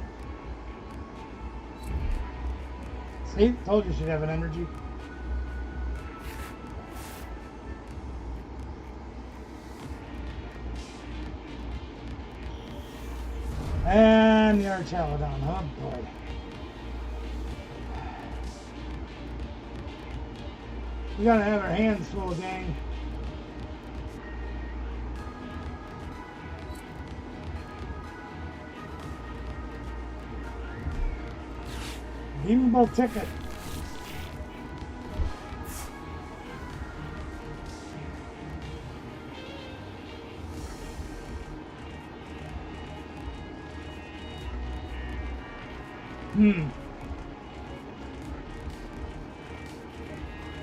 See, told you she'd have an energy. And the Archalodon, oh boy. We gotta have our hands full, gang. Beamable ticket.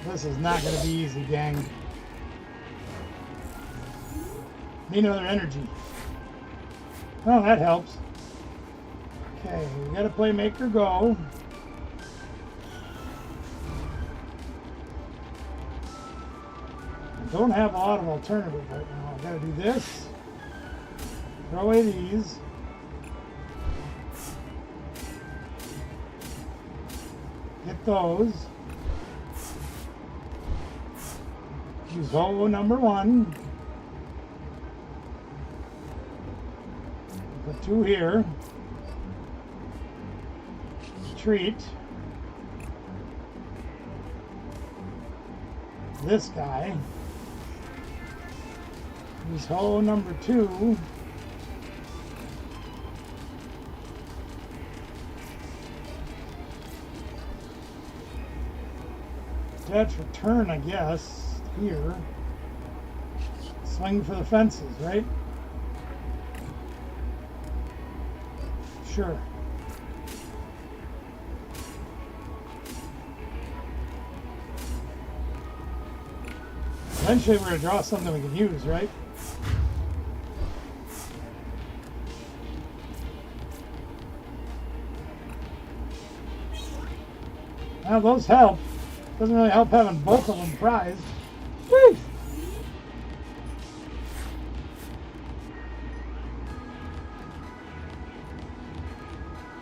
This is not going to be easy, gang. Need another energy. Oh, that helps. Okay, we got to play Make or Go. Don't have a lot of alternatives right now. I gotta do this. Throw away these. Get those. Use hole number 1. Put 2 here. Treat. This guy. Use hole number 2. Attach return, I guess, here. Swing for the fences, right? Sure. Eventually we're going to draw something we can use, right? Well, those help. Doesn't really help having both of them prized. Woo!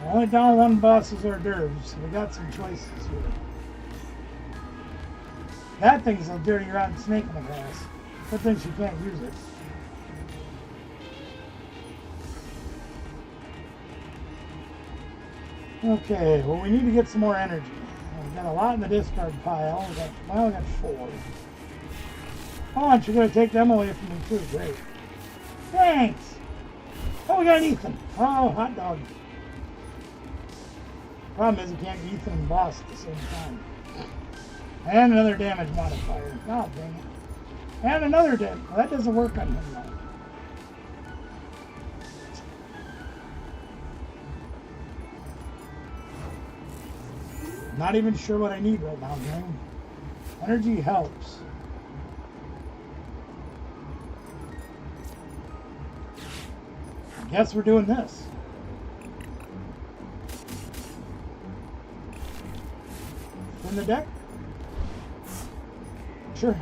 Only down 1 boss's hors d'oeuvres, so we got some choices here. That thing's a dirty rotten snake in the grass. Good thing she can't use it. Okay, well we need to get some more energy. We've got a lot in the discard pile. We got 4. Oh, aren't you going to take them away from me too? Great. Thanks! Oh, we got an Ethan. Oh, hot dog. Problem is you can't Ethan and boss at the same time. And another damage modifier. Oh, dang it. And another damage. Well, that doesn't work on him though. Not even sure what I need right now, gang. Energy helps. I guess we're doing this. In the deck? Sure.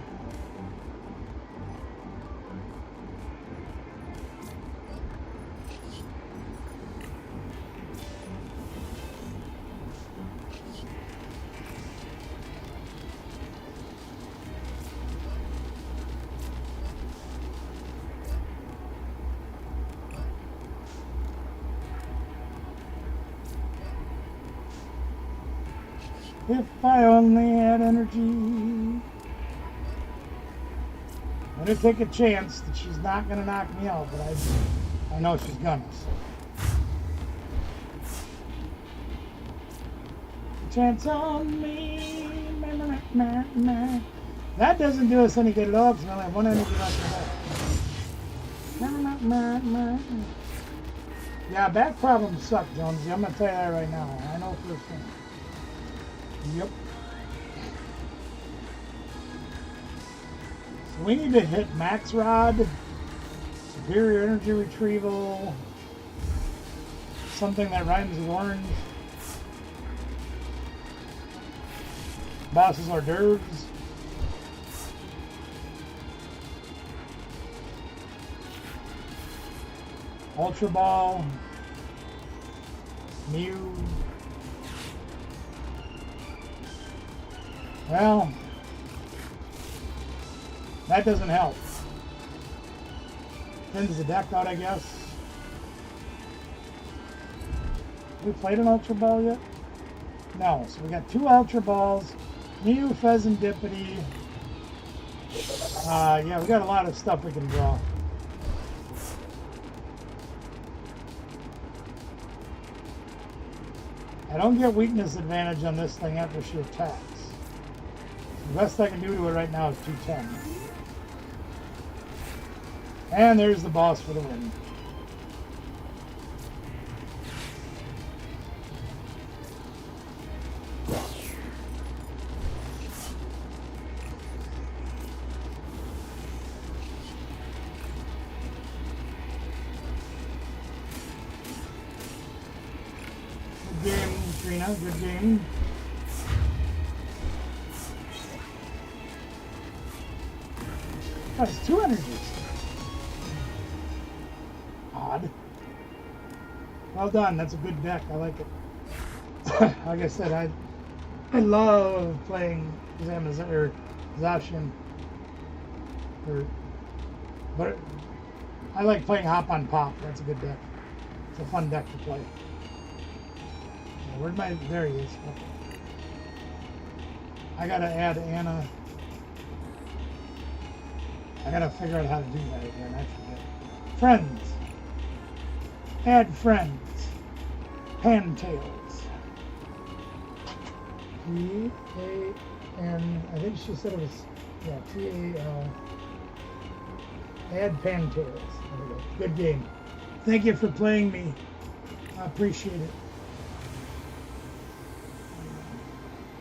If I only had energy. I'm gonna take a chance that she's not gonna knock me out, but I know she's gonna. So. Chance on me. That doesn't do us any good at all because we only have 1 energy left. Yeah, back problems suck, Jonesy. I'm gonna tell you that right now. I know for a fact. Yep. So we need to hit Max Rod, Superior Energy Retrieval, something that rhymes with orange, Boss's hors d'oeuvres, Ultra Ball, Mew. Well, that doesn't help. Thins the deck out, I guess. Have we played an Ultra Ball yet? No, so we got 2 Ultra Balls, Mew, Pheasantipity. Yeah, we got a lot of stuff we can draw. I don't get weakness advantage on this thing after she attacks. The best I can do to it right now is 210. And there's the boss for the win. Good game, Trina. Good game. Oh, it's 2 energies. Odd. Well done. That's a good deck. I like it. Like I said, I love playing Zacian. But I like playing Hop on Pop. That's a good deck. It's a fun deck to play. Where'd my... There he is. Okay. I gotta add Anna. I gotta figure out how to do that again. I forget. Friends. Add friends. Pantails. P-A-N... I think she said it was... Yeah, T-A-L... Add Pantails. There we go. Good game. Thank you for playing me. I appreciate it.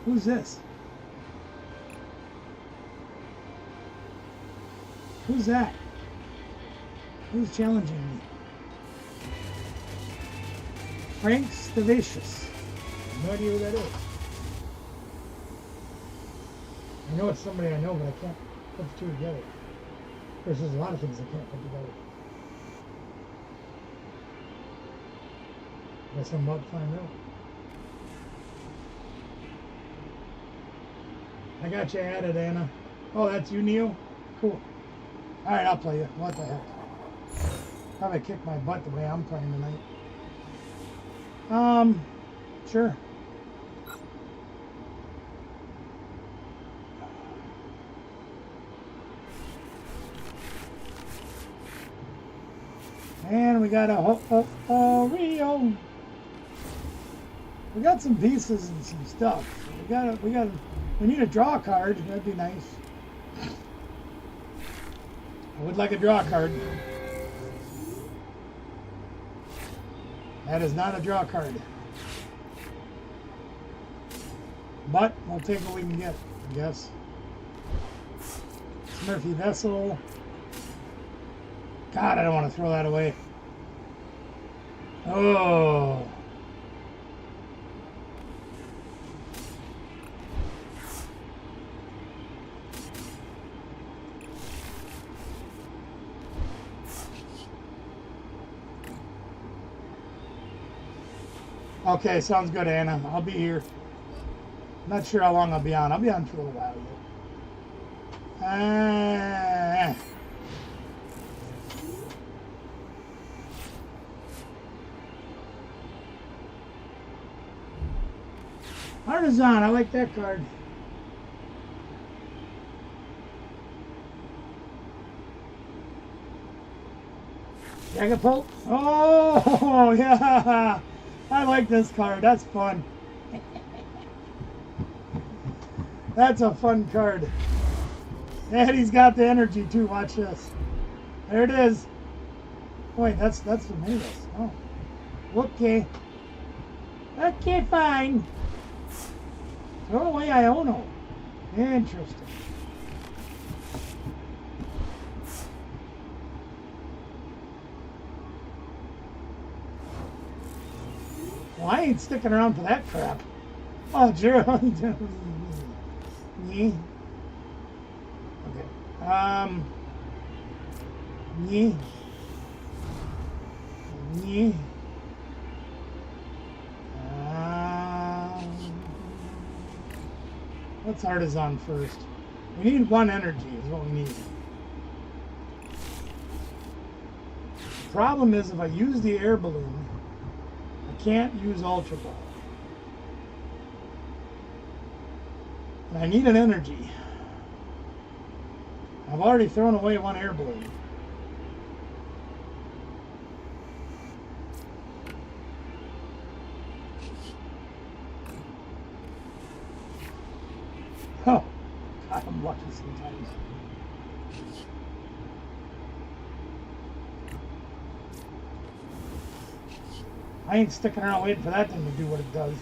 Who's this? Who's that? Who's challenging me? Frank Stavacious. I have no idea who that is. I know it's somebody I know, but I can't put the two together. Of course, there's a lot of things I can't put together. Guess I'm about to find out. I got you added, Anna. Oh, that's you, Neo? Cool. Alright, I'll play you. What the heck? Probably kick my butt the way I'm playing tonight. Sure. And we got a Rio. We got some pieces and some stuff. We need a draw card. That'd be nice. I would like a draw card. That is not a draw card. But we'll take what we can get, I guess. Smurfy Vessel. God, I don't want to throw that away. Oh. Okay, sounds good, Anna. I'll be here. Not sure how long I'll be on. I'll be on for a little while yet. Artisan, I like that card. Jagapult? Oh, yeah. I like this card. That's fun. That's a fun card. And he's got the energy too. Watch this. There it is. Wait, that's the Mavis. Oh. Okay. Okay, fine. Throw away Iono. Interesting. Well, I ain't sticking around for that crap. Oh, sure. Me. Okay. Me. Me. What's Artisan first? We need 1 energy is what we need. The problem is if I use the air balloon, I can't use Ultra Ball. And I need an energy. I've already thrown away 1 air balloon. Oh, God, I'm lucky sometimes. I ain't sticking around waiting for that thing to do what it does.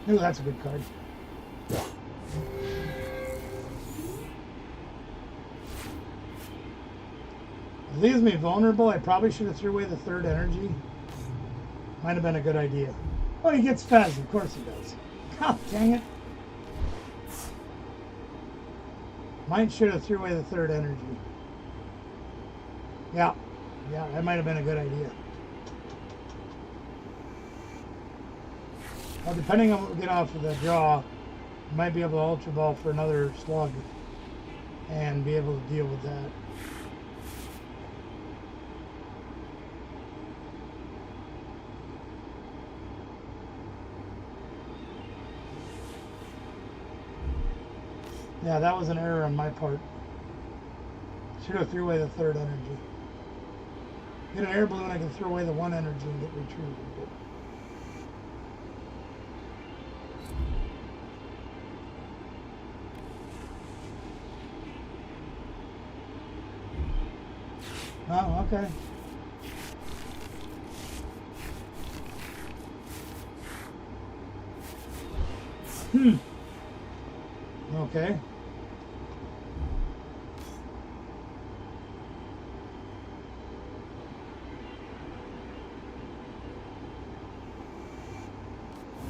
Ooh, that's a good card. It leaves me vulnerable. I probably should have threw away the third energy. Might have been a good idea. Oh, he gets Fez. Of course he does. God dang it. Might should have threw away the third energy. Yeah. Yeah, that might have been a good idea. Well, depending on what we get off of the draw, we might be able to Ultra Ball for another slug and be able to deal with that. Yeah, that was an error on my part. Should have threw away the third energy. Get an air balloon, I can throw away the one energy and get retrieved. Oh, okay. Okay.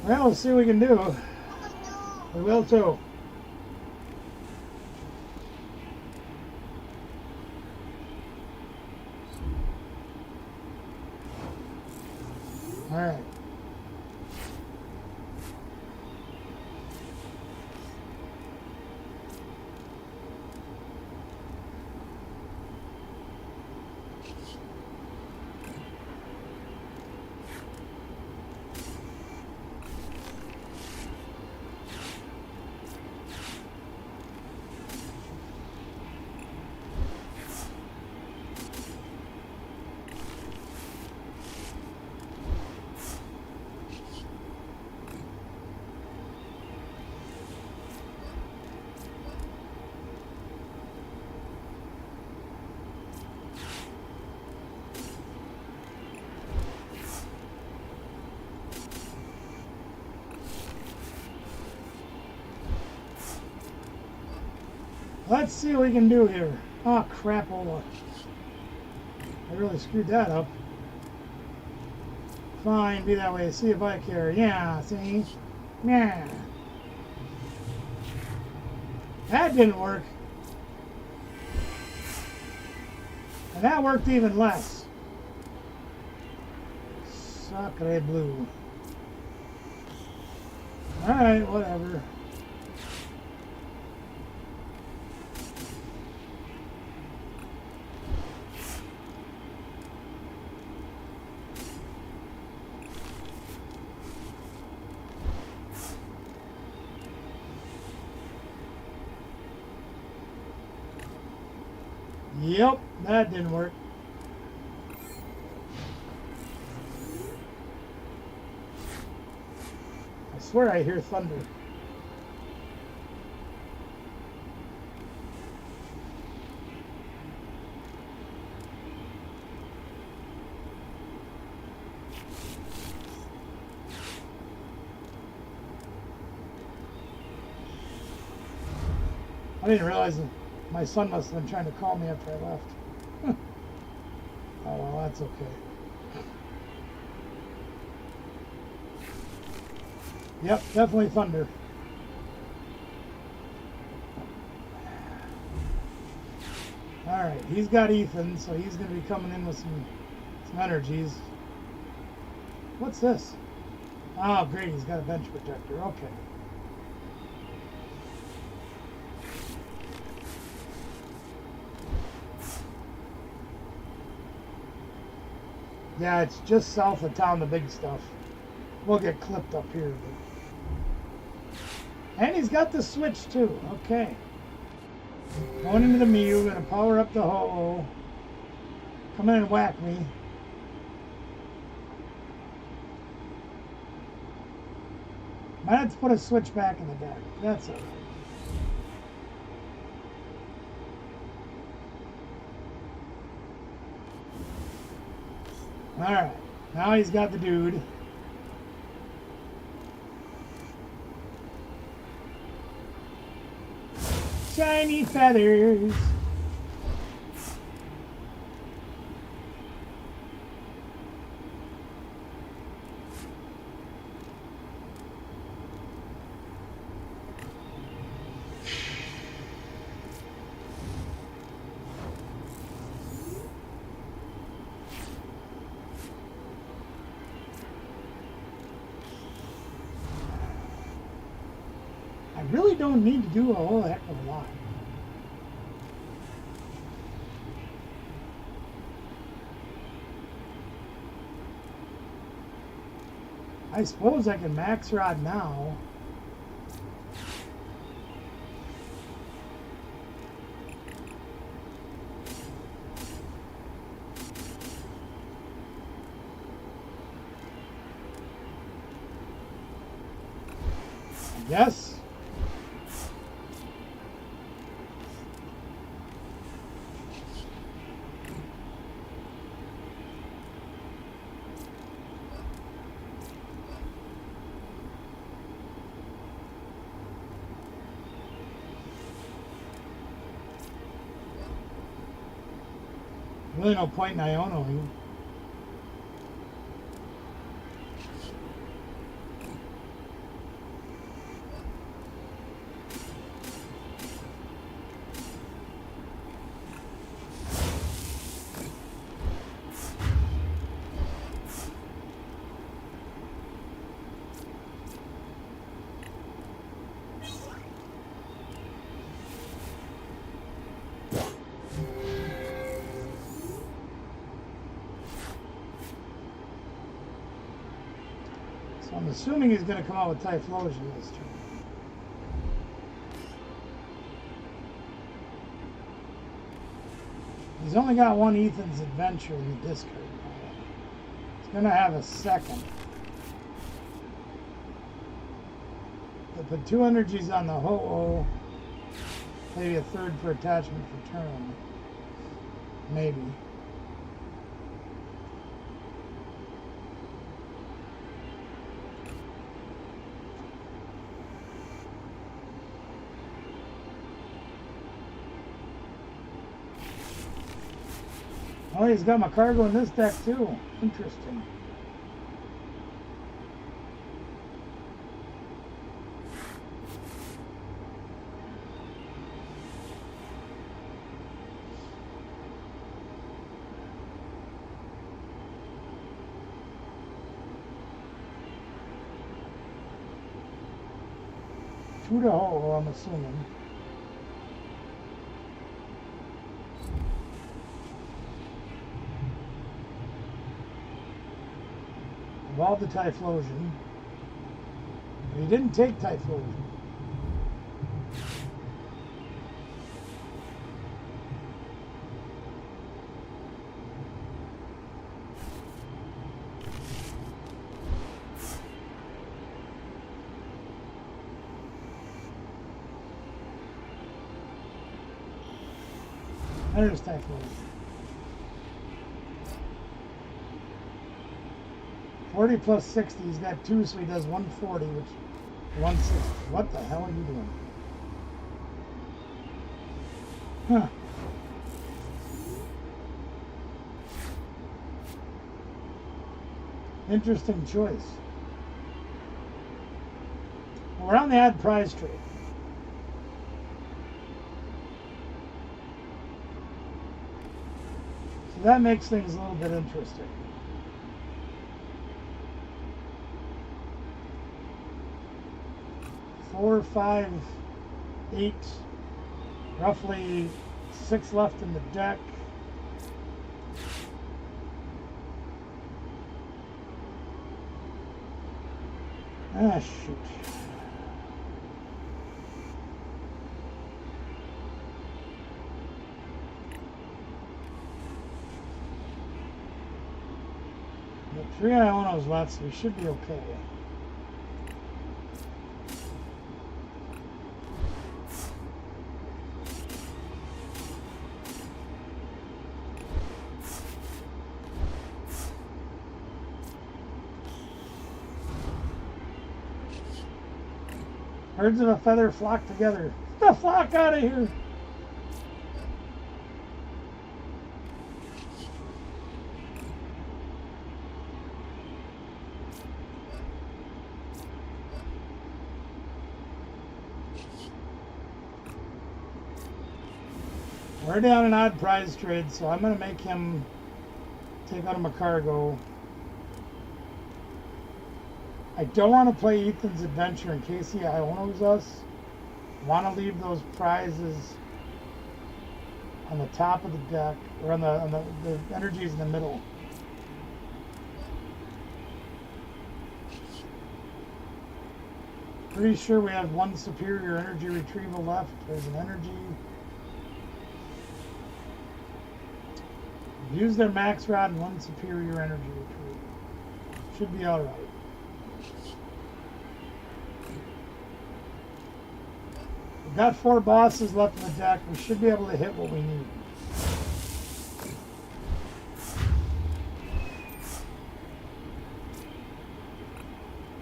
Well, let's see what we can do. We will too. All right. Let's see what we can do here. Oh, crapola. I really screwed that up. Fine, be that way. See if I care. Yeah, see? Yeah. That didn't work. And that worked even less. Sacre blue. Alright, whatever. Yep, that didn't work. I swear I hear thunder. I didn't realize that. My son must have been trying to call me after I left. Oh, well, that's okay. Yep, definitely thunder. Alright, he's got Ethan, so he's going to be coming in with some energies. What's this? Oh, great, he's got a bench protector. Okay. Yeah, it's just south of town, the big stuff. We'll get clipped up here. But... And he's got the switch too. Okay. Going into the Mew, gonna power up the Ho-Oh. Come in and whack me. Might have to put a switch back in the deck. That's all right. Alright, now he's got the dude. Shiny feathers. really don't need to do a whole heck of a lot. I suppose I can max rod now. Yes. Really no point in Ionoing. So I'm assuming he's going to come out with Typhlosion this turn. He's only got one Ethan's Adventure in the discard pile. He's going to have a second. He'll put 2 energies on the Ho-Oh. Maybe a third for attachment for turn. Maybe. Oh, he's got my cargo in this deck too. Interesting. Two to Ho, I'm assuming. Evolved the Typhlosion. But he didn't take Typhlosion. There's Typhlosion. 40 plus 60, he's got 2, so he does 140, which 160. What the hell are you doing? Huh. Interesting choice. Well, we're on the odd prize trade. So that makes things a little bit interesting. 4, 5, 8, roughly 6 left in the deck. Ah, shoot. Got 3 Ionos left, so we should be okay. Birds of a feather flock together. Get the flock out of here! We're down an odd prize trade, so I'm going to make him take out of my cargo. I don't want to play Ethan's Adventure in case he Ionos us. Want to leave those prizes on the top of the deck, or on the energies in the middle. Pretty sure we have one superior energy retrieval left. There's an energy. Use their max rod and one superior energy retrieval. Should be alright. We've got 4 bosses left in the deck. We should be able to hit what we need.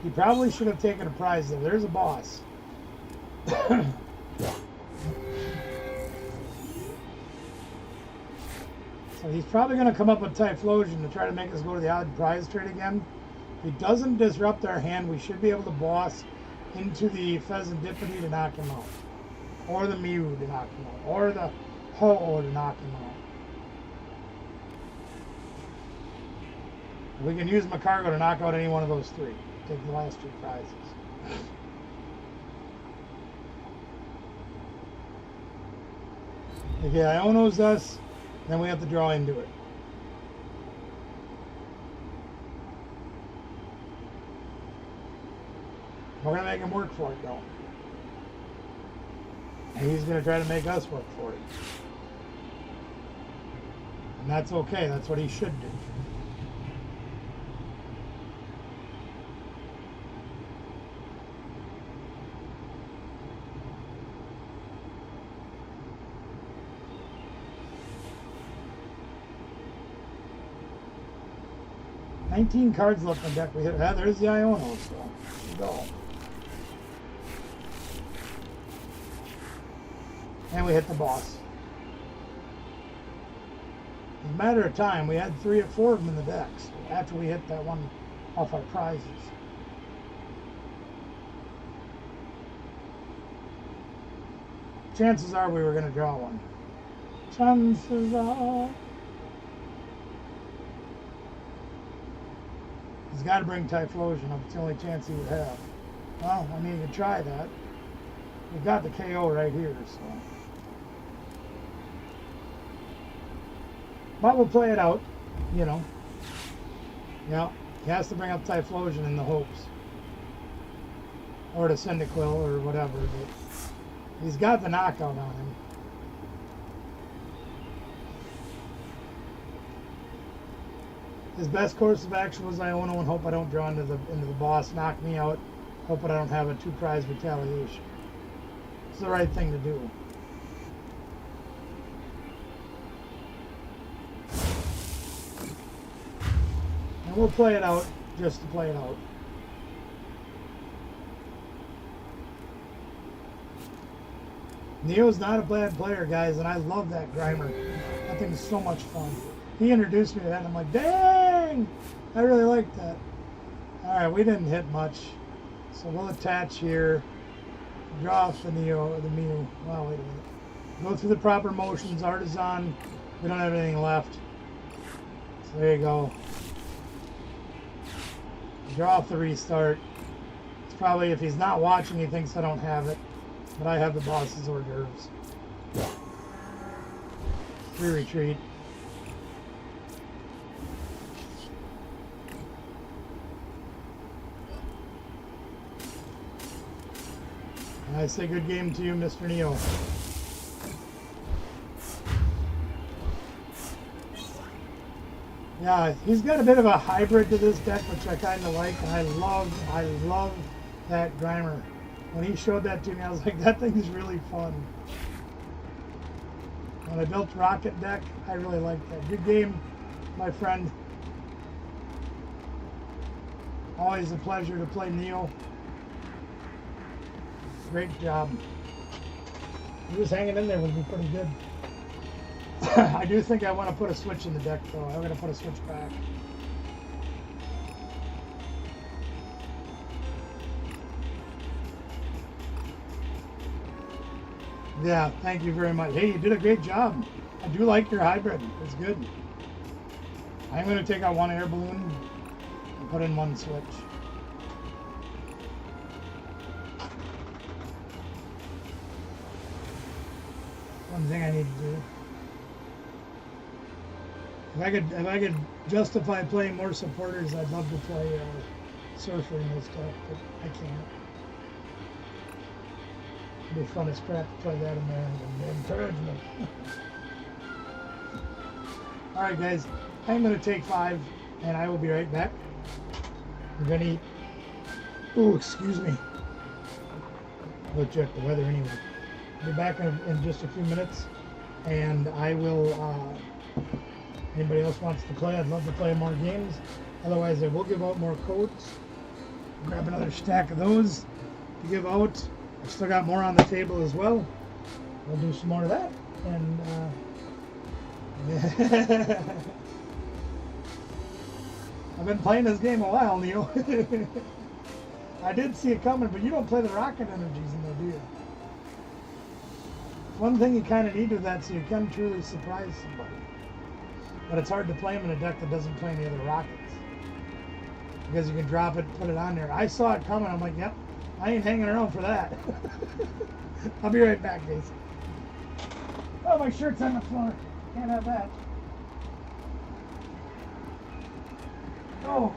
He probably should have taken a prize there. There's a boss. So he's probably going to come up with Typhlosion to try to make us go to the odd prize trade again. If he doesn't disrupt our hand, we should be able to boss into the Pheasantipity to knock him out. Or the Mew to knock him out. Or the Ho-Oh to knock him out. We can use Macargo to knock out any one of those 3. Take the last 2 prizes. Okay, Iono's us, then we have to draw into it. We're going to make him work for it, though. And he's going to try to make us work for it. And that's okay, that's what he should do. $19 cards left in the deck. We hit. Ah, there's the Iono, so there we go. And we hit the boss. It's a matter of time. We had 3 or 4 of them in the deck. So after we hit that one off our prizes. Chances are we were going to draw one. Chances are. He's got to bring Typhlosion up. It's the only chance he would have. Well, I mean, you could try that. We've got the KO right here, so. But we'll play it out, you know. Yeah, he has to bring up Typhlosion in the hopes. Or to Cyndaquil or whatever. But he's got the knockout on him. His best course of action was Iono and hope I don't draw into the boss, knock me out, hope I don't have a 2-prize retaliation. It's the right thing to do. And we'll play it out just to play it out. Neo's not a bad player, guys, and I love that Grimer. That thing is so much fun. He introduced me to that, and I'm like, dang! I really like that. Alright, we didn't hit much. So we'll attach here. Draw off the Neo, or the Mew. Well, wait a minute. Go through the proper motions. Artisan. We don't have anything left. So there you go. Draw off the restart. It's probably, if he's not watching, he thinks I don't have it. But I have the boss's hors d'oeuvres. 3 retreat. And I say good game to you, Mr. Neo. Yeah, he's got a bit of a hybrid to this deck, which I kind of like, and I love that Grimer. When he showed that to me, I was like, that thing is really fun. When I built Rocket deck, I really liked that. Good game, my friend. Always a pleasure to play Neo. Great job. He was hanging in there would be pretty good. I do think I want to put a switch in the deck, though. I'm going to put a switch back. Yeah, thank you very much. Hey, you did a great job. I do like your hybrid. It's good. I'm going to take out 1 air balloon and put in 1 switch. One thing I need to do. If I could justify playing more supporters, I'd love to play Surfer and stuff, but I can't. It'd be fun as crap to play that in there and encouragement. Alright guys, I'm going to take 5 and I will be right back. I'm going to eat. Oh, excuse me. I'll check the weather anyway. I'll be back in just a few minutes and I will, anybody else wants to play, I'd love to play more games. Otherwise I will give out more codes. Grab another stack of those to give out. I've still got more on the table as well. We'll do some more of that. And I've been playing this game a while, Neil. I did see it coming, but you don't play the rocket energies in there, do you? One thing you kind of need with that so you can truly surprise somebody. But it's hard to play them in a deck that doesn't play any other rockets. Because you can drop it, put it on there. I saw it coming, I'm like, yep, I ain't hanging around for that. I'll be right back, guys. Oh, my shirt's on the floor. Can't have that. Oh.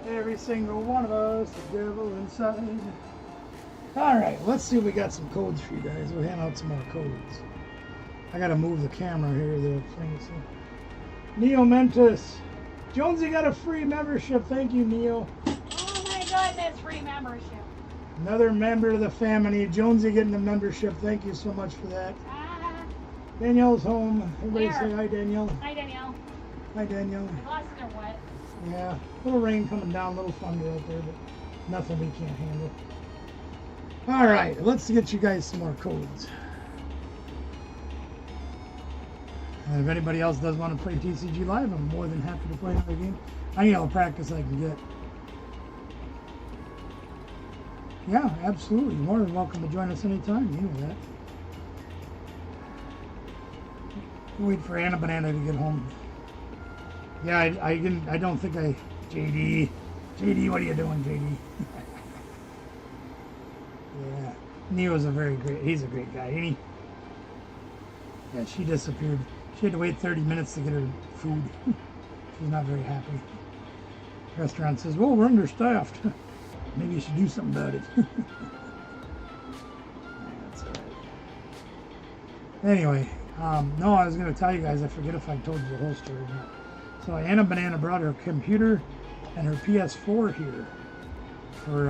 Every single one of us, the devil inside. Alright, let's see if we got some codes for you guys. We'll hand out some more codes. I gotta move the camera here, the thing. Neo Mentis, Jonesy got a free membership. Thank you, Neo. Oh my goodness, free membership. Another member of the family. Jonesy getting a membership. Thank you so much for that. Danielle's home. Everybody Where? say hi, Danielle. Hi, Danielle. Hi, Danielle. My glasses are wet. Yeah, a little rain coming down, a little thunder out there, but nothing we can't handle. All right, let's get you guys some more codes. And if anybody else does want to play TCG Live, I'm more than happy to play another game. I need all the practice I can get. Yeah, absolutely. You're more than welcome to join us anytime. You know that. Wait for Anna Banana to get home. Yeah, I don't think I... JD, what are you doing, JD? Yeah, Neo's he's a great guy, ain't he? Yeah, she disappeared. She had to wait 30 minutes to get her food. She's not very happy. Restaurant says, well, we're understaffed. Maybe you should do something about it. That's all right. Anyway, no, I was going to tell you guys, I forget if I told you the whole story or not. So Anna Banana brought her computer and her PS4 here for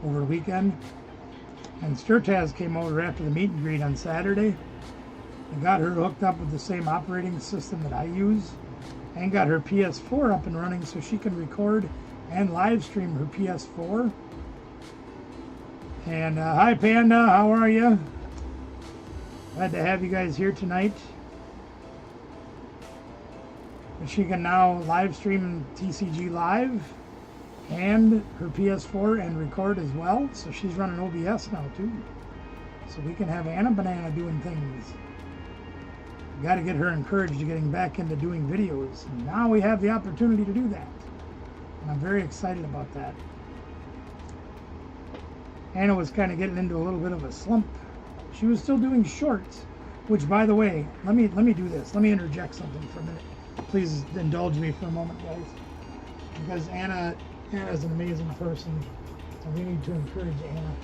over the weekend. And Sturtaz came over after the meet and greet on Saturday and got her hooked up with the same operating system that I use and got her PS4 up and running so she can record and live stream her PS4. And hi Panda, how are you? Glad to have you guys here tonight. And she can now live stream TCG Live and her PS4 and record as well. So she's running OBS now too. So we can have Anna Banana doing things. We got to get her encouraged to getting back into doing videos. And now we have the opportunity to do that. And I'm very excited about that. Anna was kind of getting into a little bit of a slump. She was still doing shorts, which by the way, let me do this. Let me interject something for a minute. Please indulge me for a moment, guys. Because Anna's an amazing person, and we need to encourage Anna.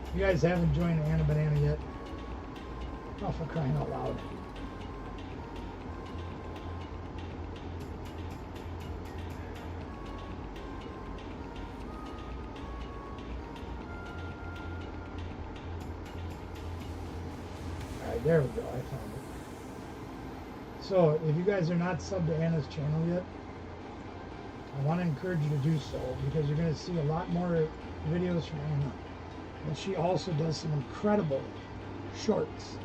If you guys haven't joined Anna Banana yet, oh, for crying out loud. Alright, there we go, I found it. So, if you guys are not subbed to Anna's channel yet, I want to encourage you to do so, because you're going to see a lot more videos from Anna. And she also does some incredible shorts.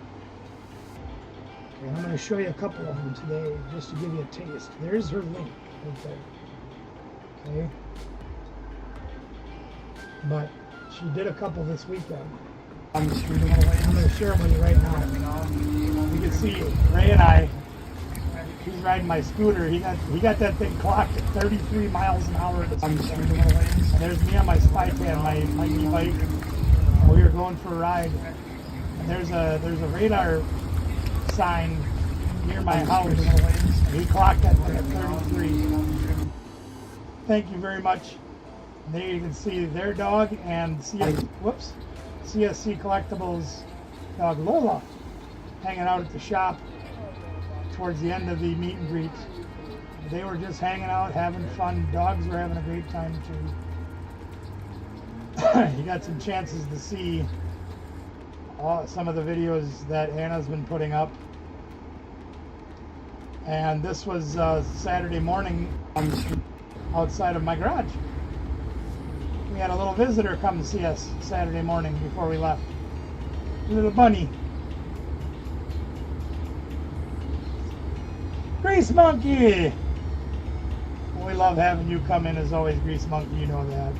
Okay, I'm going to show you a couple of them today, just to give you a taste. There's her link right there. Okay? But she did a couple this weekend. I'm going to share them with you right now. You can see Ray and I, he's riding my scooter. He got that thing clocked at 33 miles an hour. And there's me on my Spytan, my e-bike. We were going for a ride. And there's a radar sign near my house. And he clocked that thing at 33. Thank you very much. And there you can see their dog and CSC Collectibles dog Lola hanging out at the shop towards the end of the meet and greet. They were just hanging out, having fun. Dogs were having a great time too. You got some chances to see some of the videos that Anna's been putting up. And this was Saturday morning outside of my garage. We had a little visitor come to see us Saturday morning before we left. A little bunny. Grease Monkey! We love having you come in as always, Grease Monkey, you know that.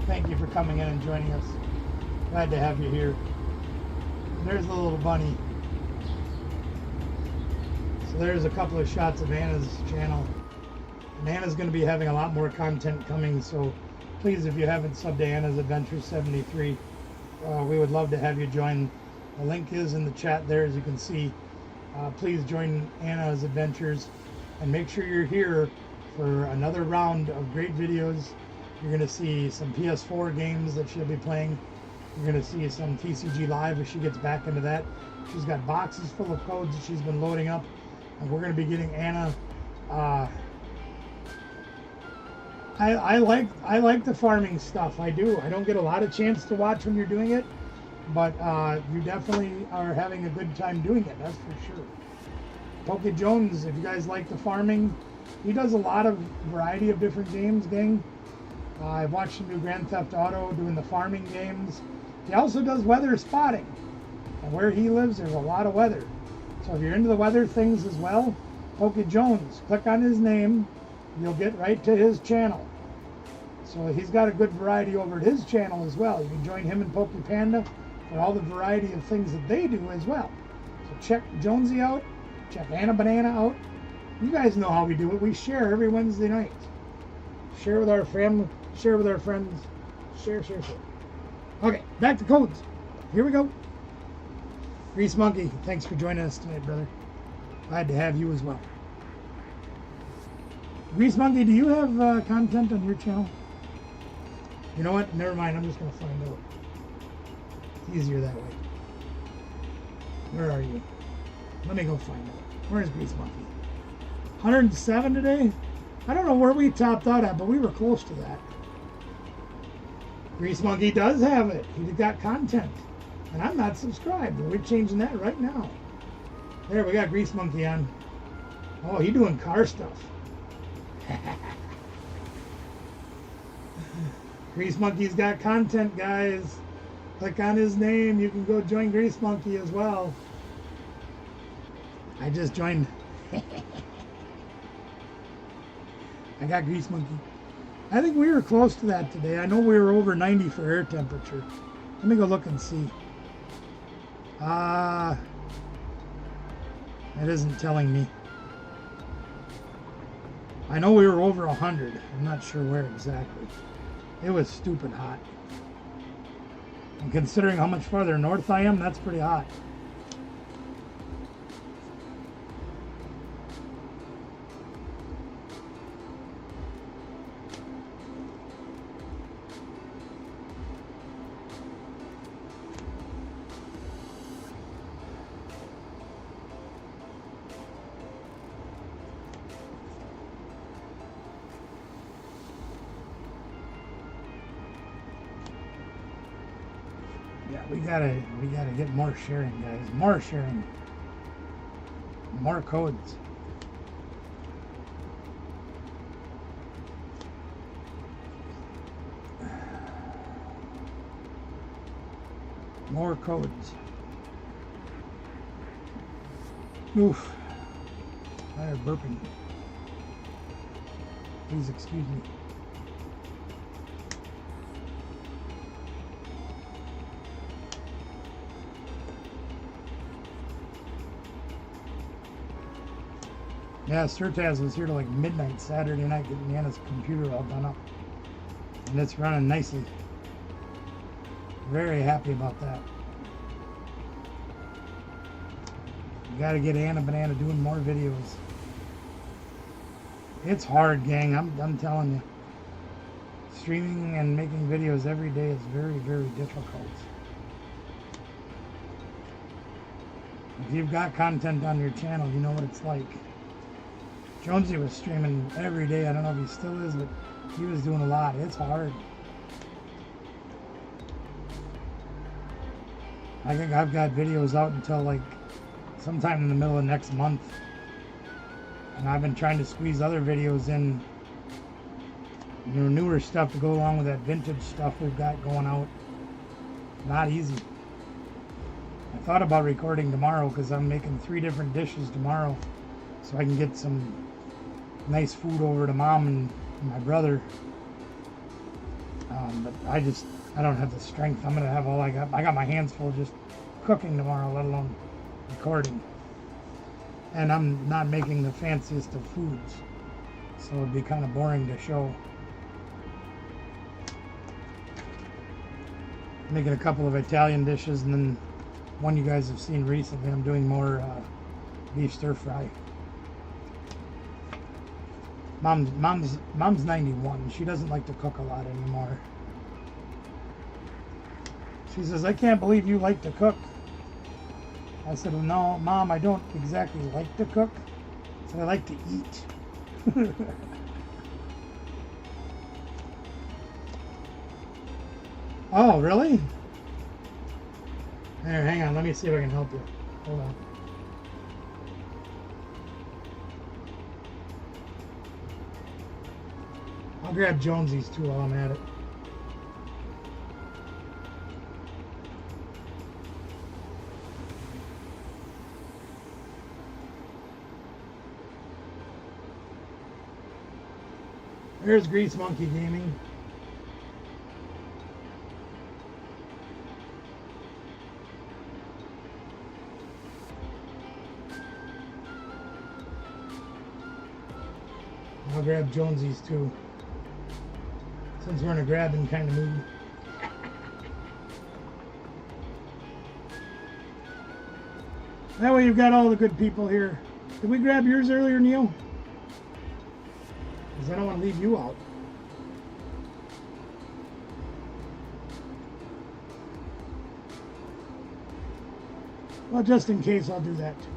Thank you for coming in and joining us. Glad to have you here. There's the little bunny. So there's a couple of shots of Anna's channel. And Anna's going to be having a lot more content coming, so please, if you haven't subbed to Anna's Adventure 73, we would love to have you join. The link is in the chat there, as you can see. Please join Anna's Adventures and make sure you're here for another round of great videos. You're going to see some PS4 games that she'll be playing. You're going to see some TCG Live if she gets back into that. She's got boxes full of codes that she's been loading up, and we're going to be getting Anna. I like the farming stuff. I do. I don't get a lot of chance to watch when you're doing it, but you definitely are having a good time doing it. That's for sure. Poke Jones, if you guys like the farming, he does a lot of variety of different games, gang. I've watched him do Grand Theft Auto, doing the farming games. He also does weather spotting. And where he lives, there's a lot of weather. So if you're into the weather things as well, Poke Jones, click on his name. You'll get right to his channel. So he's got a good variety over at his channel as well. You can join him and Poke Panda for all the variety of things that they do as well. So check Jonesy out. Check Anna Banana out. You guys know how we do it. We share every Wednesday night. Share with our family. Share with our friends. Share. Okay, back to codes. Here we go. Grease Monkey, thanks for joining us tonight, brother. Glad to have you as well. Grease Monkey, do you have content on your channel? You know what? Never mind. I'm just going to find out. It's easier that way. Where are you? Let me go find out. Where's Grease Monkey? 107 today? I don't know where we topped out at, but we were close to that. Grease Monkey does have it. He got content. And I'm not subscribed. We're changing that right now. There, we got Grease Monkey on. Oh, he doing car stuff. Grease Monkey's got content, guys. Click on his name. You can go join Grease Monkey as well. I just joined. I got Grease Monkey. I think we were close to that today. I know we were over 90 for air temperature. Let me go look and see. It isn't telling me. I know we were over 100. I'm not sure where exactly. It was stupid hot. And considering how much farther north I am, that's pretty hot. We gotta get more sharing, guys. More sharing. More codes. More codes. Oof. I'm burping. Please excuse me. Yeah, Surtaz was here till like midnight Saturday night getting Nana's computer all done up. And it's running nicely. Very happy about that. You gotta get Anna Banana doing more videos. It's hard, gang. I'm telling you. Streaming and making videos every day is very, very difficult. If you've got content on your channel, you know what it's like. Jonesy was streaming every day. I don't know if he still is, but he was doing a lot. It's hard. I think I've got videos out until like sometime in the middle of next month. And I've been trying to squeeze other videos in, you know, newer stuff to go along with that vintage stuff we've got going out. Not easy. I thought about recording tomorrow because I'm making 3 different dishes tomorrow so I can get some nice food over to Mom and my brother. But I don't have the strength. I'm going to have all I got. I got my hands full just cooking tomorrow, let alone recording. And I'm not making the fanciest of foods, so it'd be kind of boring to show. Making a couple of Italian dishes, and then one you guys have seen recently, I'm doing more beef stir fry. Mom's 91. She doesn't like to cook a lot anymore. She says, I can't believe you like to cook. I said, well, no, Mom, I don't exactly like to cook. I said, I like to eat. Oh, really? Here, hang on. Let me see if I can help you. Hold on. I'll grab Jonesy's too while I'm at it. There's Grease Monkey Gaming. I'll grab Jonesy's too, since we're in a grabbing kind of mood. That way you've got all the good people here. Did we grab yours earlier, Neil? Because I don't want to leave you out. Well, just in case, I'll do that too.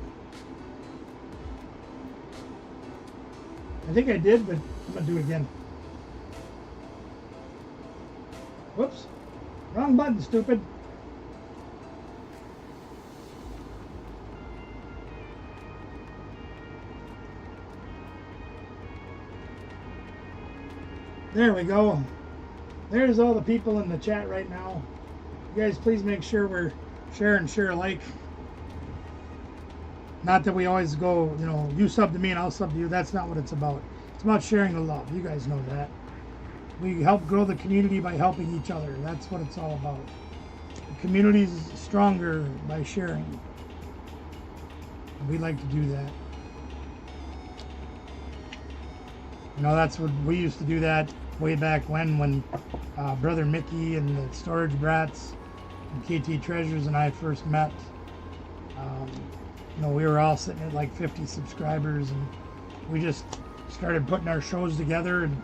I think I did, but I'm going to do it again. Whoops. Wrong button, stupid. There we go. There's all the people in the chat right now. You guys, please make sure we're share alike. Not that we always go, you know, you sub to me and I'll sub to you. That's not what it's about. It's about sharing the love. You guys know that. We help grow the community by helping each other. That's what it's all about. The community's stronger by sharing. We like to do that. You know, that's what we used to do that way back when Brother Mickey and the Storage Brats and KT Treasures and I first met. You know, we were all sitting at like 50 subscribers, and we just started putting our shows together, and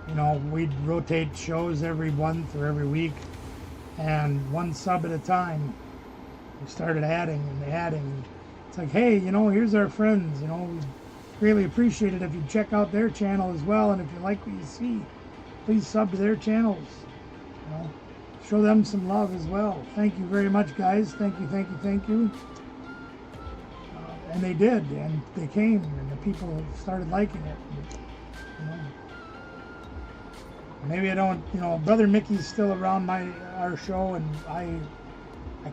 you know, we'd rotate shows every month or every week, and one sub at a time. We started adding and adding. It's like, hey, you know, here's our friends. You know, we'd really appreciate it if you check out their channel as well, and if you like what you see, please sub to their channels. You know, show them some love as well. Thank you very much, guys. Thank you, thank you, thank you. And they did, and they came, and the people started liking it. And, you know, maybe I don't, you know, Brother Mickey's still around our show, and I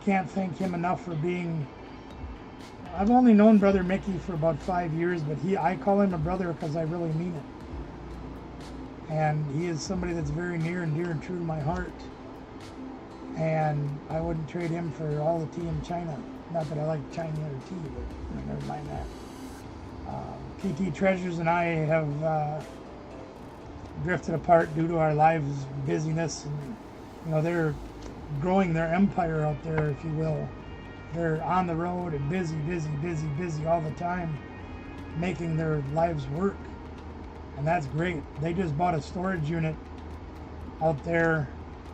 can't thank him enough for being. I've only known Brother Mickey for about 5 years, but I call him a brother because I really mean it. And he is somebody that's very near and dear and true to my heart. And I wouldn't trade him for all the tea in China. Not that I like China or tea, but never mind that. KT Treasures and I have drifted apart due to our lives' busyness, and you know, they're growing their empire out there, if you will. They're on the road and busy all the time, making their lives work, and that's great. They just bought a storage unit out there,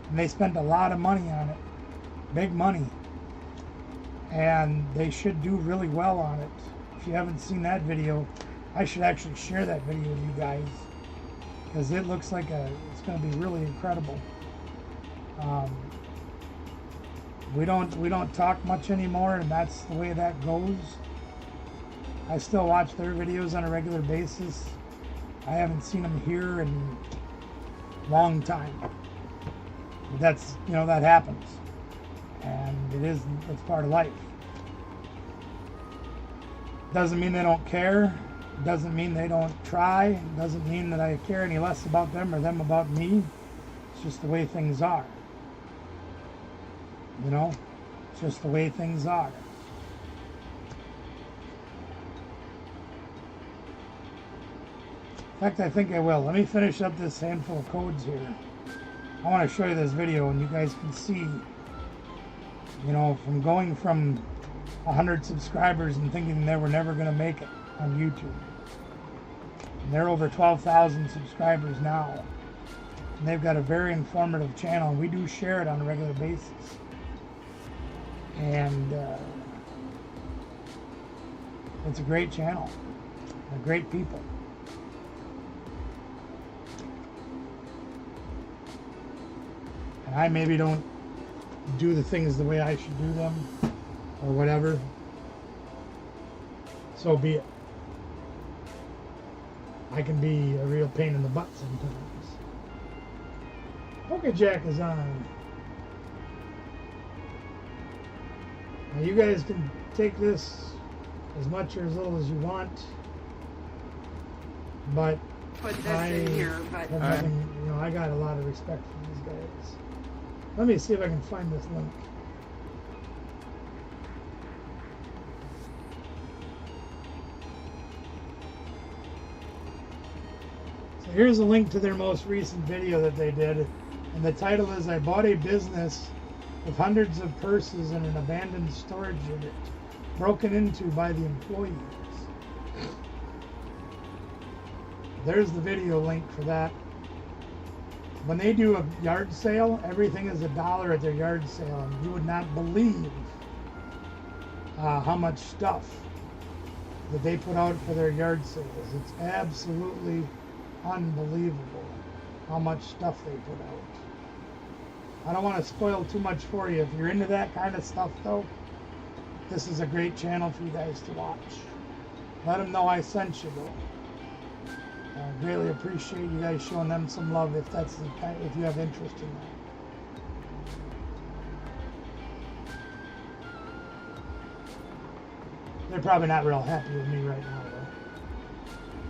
and they spent a lot of money on it, big money. And they should do really well on it. If you haven't seen that video, I should actually share that video with you guys, because it looks like it's going to be really incredible. We don't talk much anymore, and that's the way that goes. I still watch their videos on a regular basis. I haven't seen them here in a long time. But that's, you know, that happens. And it's part of life. Doesn't mean they don't care. Doesn't mean they don't try. Doesn't mean that I care any less about them or them about me. It's just the way things are. You know, it's just the way things are. In fact, I think I will. Let me finish up this handful of codes here. I want to show you this video, and you guys can see, you know, from going from 100 subscribers and thinking they were never going to make it on YouTube. And they're over 12,000 subscribers now. And they've got a very informative channel, and we do share it on a regular basis. And It's a great channel. They're great people. And I maybe don't do the things the way I should do them or whatever. So be it. I can be a real pain in the butt sometimes. Pokejack is on. Now you guys can take this as much or as little as you want, but Put this in here, but I got a lot of respect for these guys. Let me see if I can find this link. So here's a link to their most recent video that they did, and the title is "I bought a business with hundreds of purses in an abandoned storage unit, broken into by the employees." There's the video link for that. When they do a yard sale, everything is $1 at their yard sale, and you would not believe how much stuff that they put out for their yard sales. It's absolutely unbelievable how much stuff they put out. I don't want to spoil too much for you. If you're into that kind of stuff, though, this is a great channel for you guys to watch. Let them know I sent you, though. I greatly appreciate you guys showing them some love if that's if you have interest in that. They're probably not real happy with me right now, though,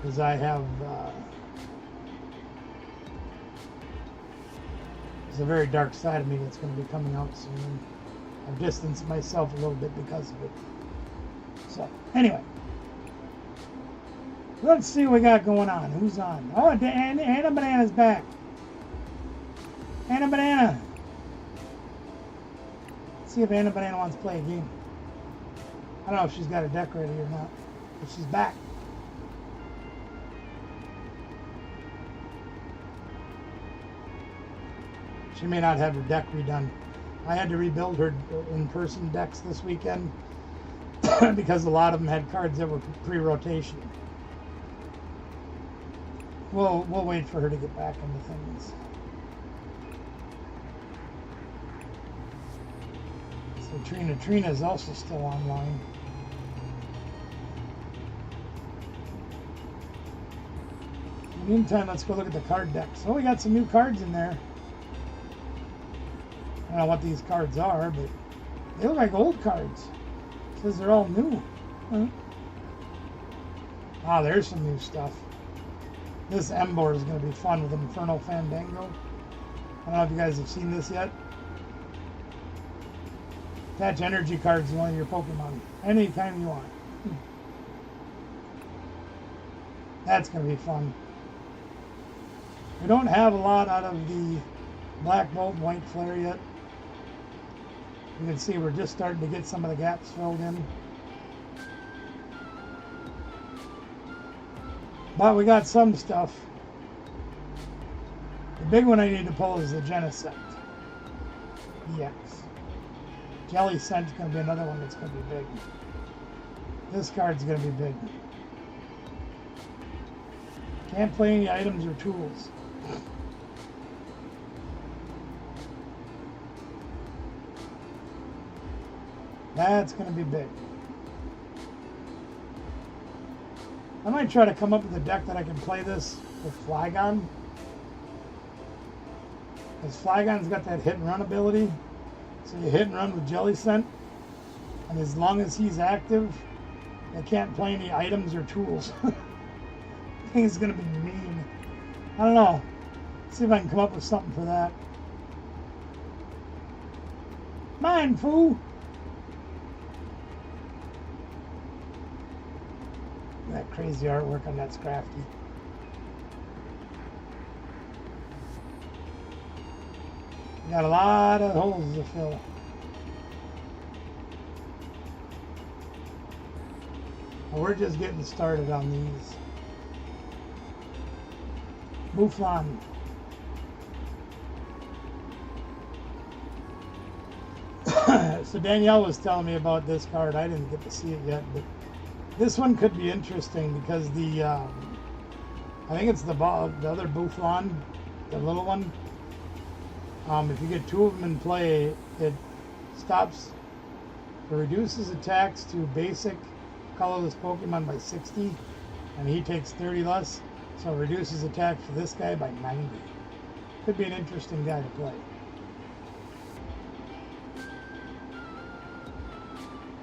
because I have there's a very dark side of me that's going to be coming out soon. I've distanced myself a little bit because of it. So anyway. Let's see what we got going on. Who's on? Oh, Anna Banana's back. Anna Banana. Let's see if Anna Banana wants to play a game. I don't know if she's got a deck ready or not, but she's back. She may not have her deck redone. I had to rebuild her in-person decks this weekend because a lot of them had cards that were pre-rotation. We'll wait for her to get back into things. So Trina is also still online. In the meantime, let's go look at the card deck. So we got some new cards in there. I don't know what these cards are, but they look like old cards. It says they're all new. Huh? Ah, there's some new stuff. This Embor is going to be fun with Infernal Fandango. I don't know if you guys have seen this yet. Attach energy cards to one of your Pokemon anytime you want. That's going to be fun. We don't have a lot out of the Black Bolt and White Flare yet. You can see we're just starting to get some of the gaps filled in. But we got some stuff. The big one I need to pull is the Genesect EX. Jelly Scent's going to be another one that's going to be big. This card's going to be big. Can't play any items or tools. That's going to be big. I might try to come up with a deck that I can play this with Flygon. Because Flygon's got that hit and run ability. So you hit and run with Jelly Scent. And as long as he's active, I can't play any items or tools. I think it's going to be mean. I don't know. Let's see if I can come up with something for that. Mine, fool! That crazy artwork on that's crafty. Got a lot of holes to fill. Well, we're just getting started on these. Mouflon. So Danielle was telling me about this card. I didn't get to see it yet, but This one could be interesting because the I think it's the other Buffon, the little one. If you get two of them in play, it reduces attacks to basic colorless Pokemon by 60, and he takes 30 less, so it reduces attacks for this guy by 90. Could be an interesting guy to play.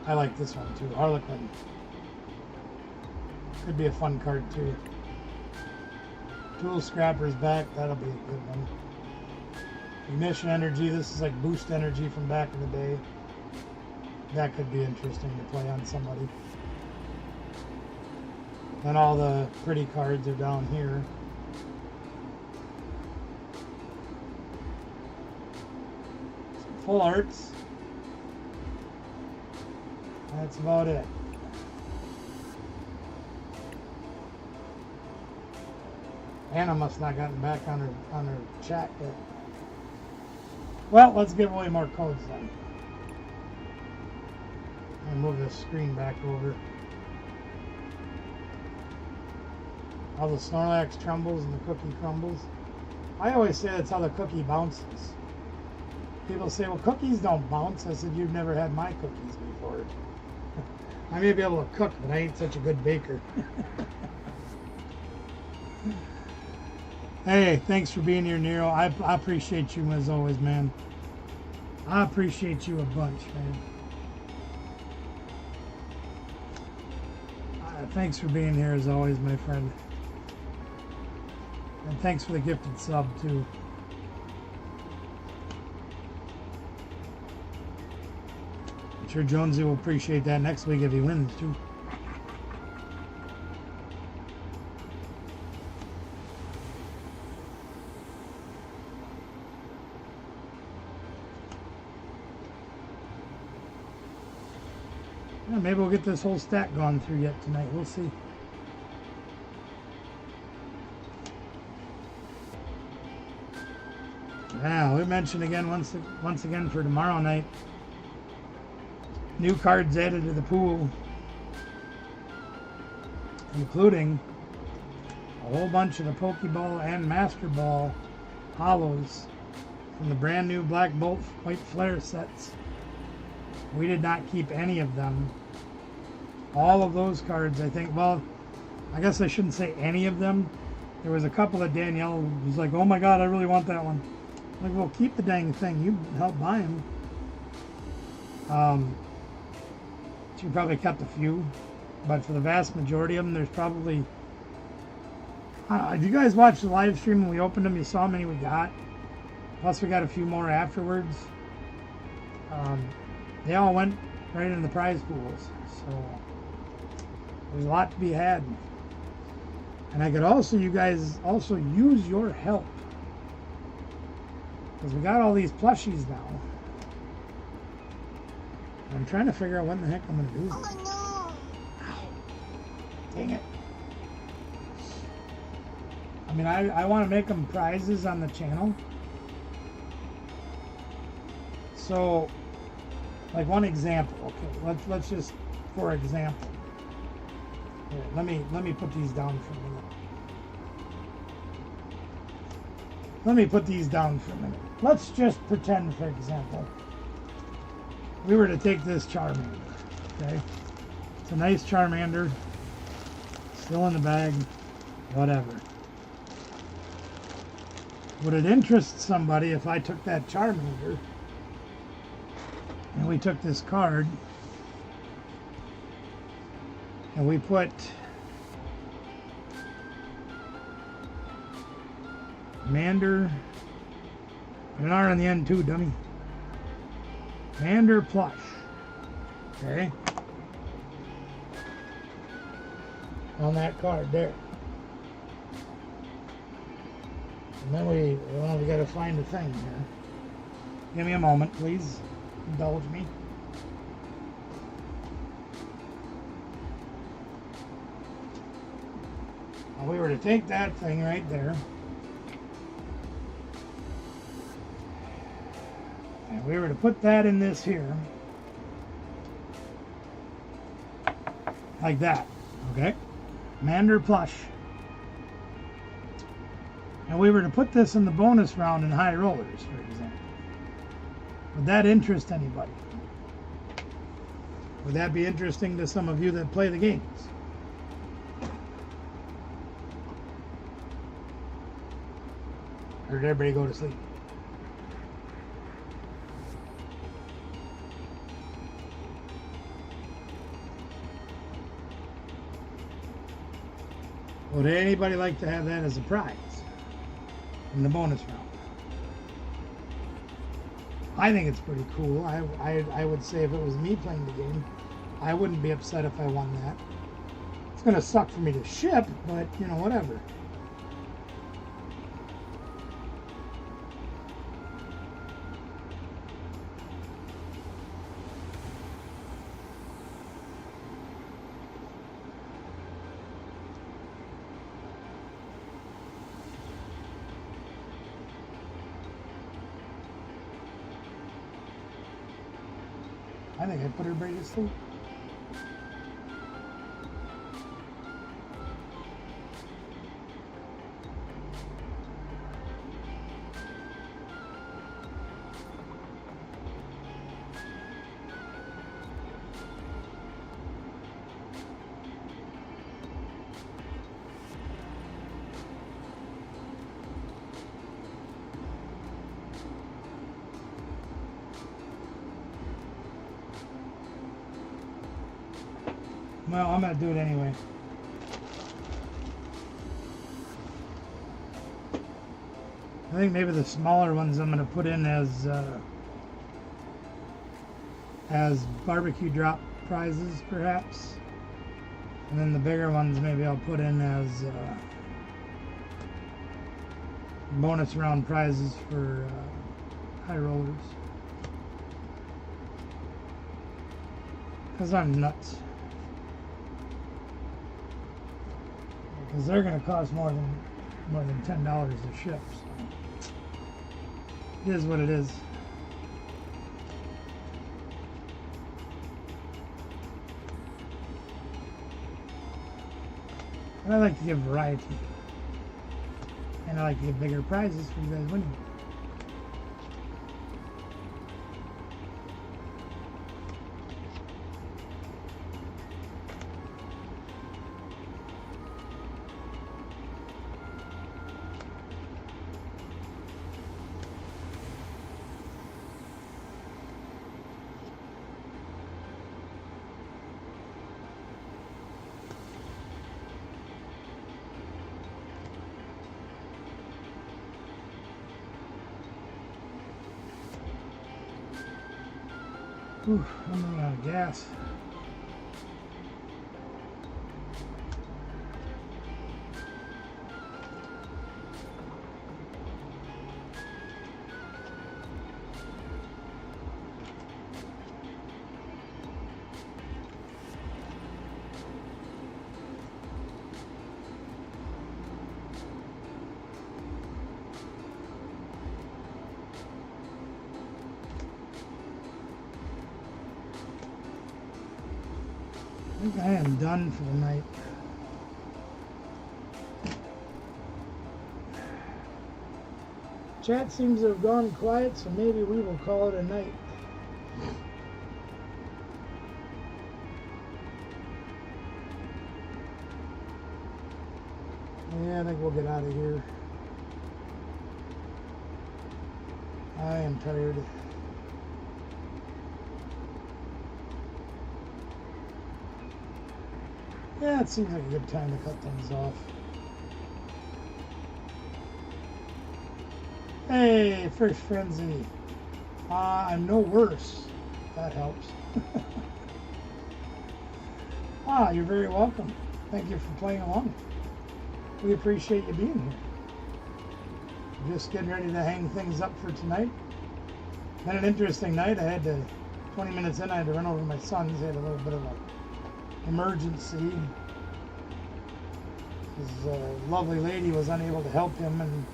I like this one too, Harlequin. Could be a fun card too. Tool Scrapper's back, that'll be a good one. Ignition Energy, this is like boost energy from back in the day. That could be interesting to play on somebody. And all the pretty cards are down here. Some full arts. That's about it. Anna must not gotten back on her chat yet. Well, let's give away more codes then. And move the screen back over. All the Snorlax trembles and the cookie crumbles. I always say that's how the cookie bounces. People say, well, cookies don't bounce. I said, you've never had my cookies before. I may be able to cook, but I ain't such a good baker. Hey, thanks for being here, Nero. I appreciate you as always, man. I appreciate you a bunch, man. Thanks for being here as always, my friend. And thanks for the gifted sub, too. I'm sure Jonesy will appreciate that next week if he wins, too. Yeah, maybe we'll get this whole stack gone through yet tonight. We'll see. Yeah, we mentioned again once again for tomorrow night. New cards added to the pool, including a whole bunch of the Pokeball and Master Ball hollows from the brand new Black Bolt White Flare sets. We did not keep any of them. All of those cards, I think, well, I guess I shouldn't say any of them. There was a couple that Danielle was like, oh my god, I really want that one. I'm like, well, keep the dang thing. You helped buy them. She probably kept a few. But for the vast majority of them, there's probably... if you guys watched the live stream when we opened them, you saw how many we got. Plus we got a few more afterwards. They all went right in the prize pools. So there's a lot to be had. And I could also, you guys also use your help. Because we got all these plushies now. I'm trying to figure out when the heck I'm going to do this. Oh no! Ow. Dang it. I mean, I want to make them prizes on the channel. So, like one example. Okay, let's just, for example. Here, let me put these down for a minute. Let me put these down for a minute. Let's just pretend, for example, we were to take this Charmander, okay? It's a nice Charmander, still in the bag, whatever. Would it interest somebody if I took that Charmander and we took this card and we put Mander, an R on the end too, dummy. Mander plush. Okay. On that card there. And then we got to find a thing here. Give me a moment, please. Indulge me. Now we were to take that thing right there. And we were to put that in this here. like that, okay? Commander plush. And we were to put this in the bonus round in high rollers, for example. Would that interest anybody? Would that be interesting to some of you that play the games? Or did everybody go to sleep? Would anybody like to have that as a prize in the bonus round? I think it's pretty cool. I would say if it was me playing the game, I wouldn't be upset if I won that. It's going to suck for me to ship, but, you know, whatever. I think I put everybody to sleep. Well, I'm going to do it anyway. I think maybe the smaller ones I'm going to put in as barbecue drop prizes, perhaps. And then the bigger ones maybe I'll put in as bonus round prizes for high rollers. Because I'm nuts. Because they're going to cost more than $10 to ship. So it is what it is. And I like to give variety, and I like to give bigger prizes for you guys winning. Ooh, I'm running out of gas. I think I am done for the night. Chat seems to have gone quiet, so maybe we will call it a night. Yeah, I think we'll get out of here. I am tired. Yeah, it seems like a good time to cut things off. Hey, First Frenzy. I'm no worse. That helps. You're very welcome. Thank you for playing along. We appreciate you being here. Just getting ready to hang things up for tonight. Been an interesting night. I had to, 20 minutes in, I had to run over to my son's. He had a little bit of a emergency. His lovely lady was unable to help him and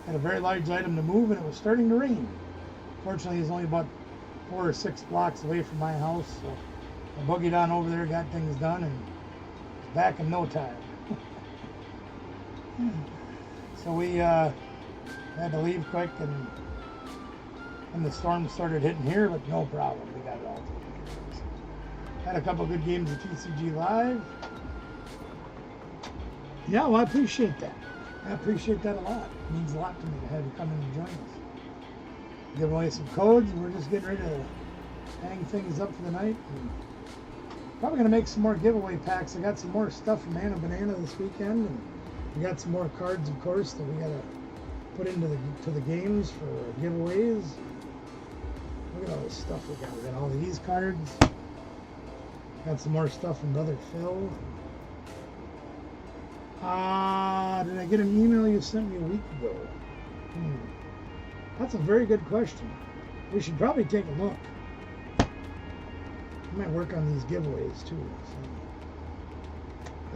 had a very large item to move, and it was starting to rain. Fortunately, he's only about 4 or 6 blocks away from my house, so I boogied on over there, got things done, and back in no time. So we had to leave quick, and the storm started hitting here, but no problem. We got it all taken care of. Had a couple good games of TCG Live. Yeah, well, I appreciate that. I appreciate that a lot. It means a lot to me to have you come in and join us. Give away some codes, and we're just getting ready to hang things up for the night. And probably going to make some more giveaway packs. I got some more stuff from Anna Banana this weekend, and we got some more cards, of course, that we got to put into the games for giveaways. Look at all this stuff we got. We got all these cards. Got some more stuff from Brother Phil. Did I get an email you sent me a week ago? That's a very good question. We should probably take a look. I might work on these giveaways too.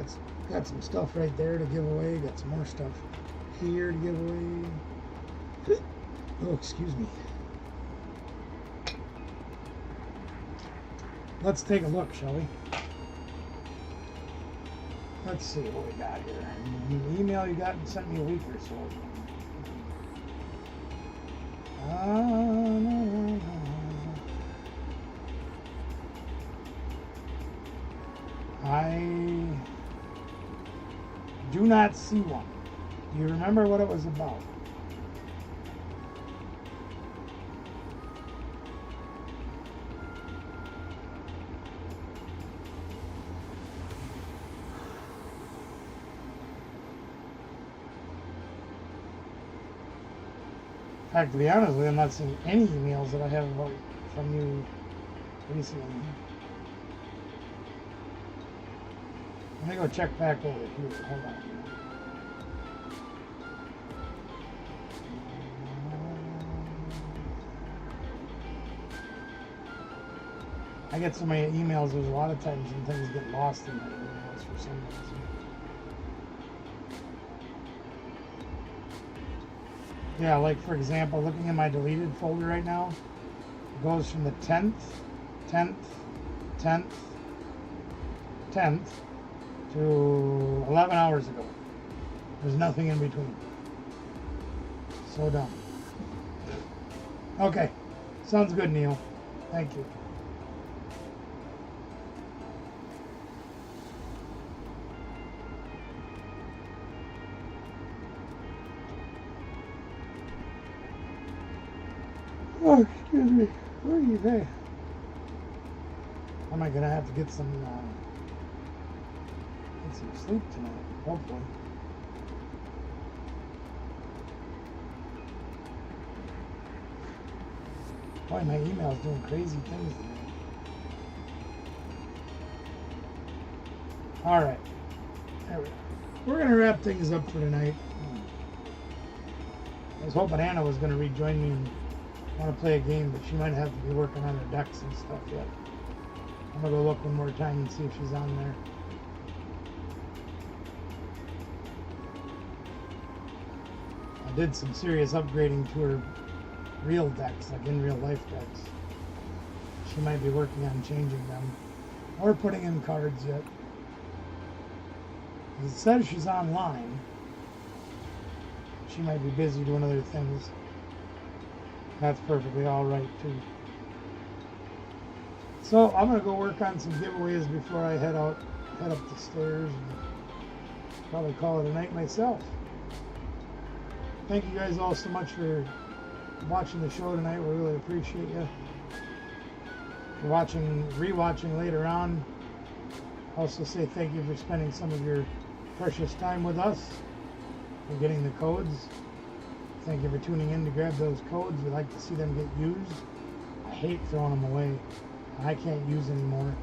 So got some stuff right there to give away. Got some more stuff here to give away. Oh, excuse me. Let's take a look, shall we? Let's see what we got here. The email you got and sent me a week or so ago. I do not see one. Do you remember what it was about? In fact, to be honest with you, I'm not seeing any emails that I have from you recently. Let me go check back over here. Hold on. I get so many emails, there's a lot of times when things get lost in my emails for some reason. Yeah, like for example, looking in my deleted folder right now, it goes from the 10th, 10th, 10th, 10th to 11 hours ago. There's nothing in between. So dumb. Okay, sounds good, Neil. Thank you. Oh, excuse me. What are you there? Am I gonna have to get some sleep tonight? Hopefully. Boy, my email's doing crazy things today. All right. There we go. We're gonna wrap things up for tonight. I was hoping Anna was gonna rejoin me and want to play a game, but she might have to be working on her decks and stuff yet. I'm gonna go look one more time and see if she's on there. I did some serious upgrading to her real decks, like in real life decks. She might be working on changing them or putting in cards yet. It says she's online. She might be busy doing other things. That's perfectly all right too. So I'm gonna go work on some giveaways before I head up the stairs and probably call it a night myself. Thank you guys all so much for watching the show tonight. We really appreciate you. If you're rewatching later on, also say thank you for spending some of your precious time with us. For getting the codes. Thank you for tuning in to grab those codes. We like to see them get used. I hate throwing them away. I can't use anymore.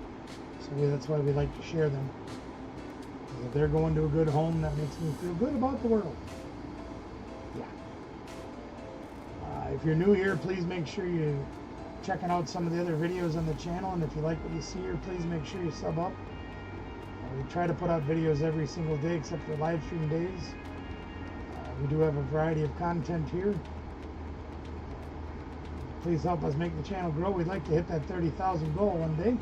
So that's why we like to share them. Because if they're going to a good home, that makes me feel good about the world. Yeah. If you're new here, please make sure you're checking out some of the other videos on the channel. And if you like what you see here, please make sure you sub up. We try to put out videos every single day except for live stream days. We do have a variety of content here. Please help us make the channel grow. We'd like to hit that 30,000 goal one day.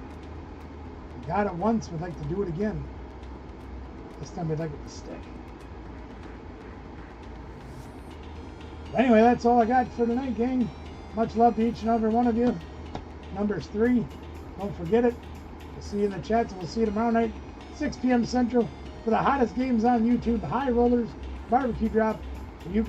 We got it once, we'd like to do it again. This time we'd like it to stick. Anyway, that's all I got for tonight, gang. Much love to each and every one of you. Numbers 3. Don't forget it. We'll see you in the chats. We'll see you tomorrow night, 6 p.m. Central, for the hottest games on YouTube, High Rollers, Barbecue Drop,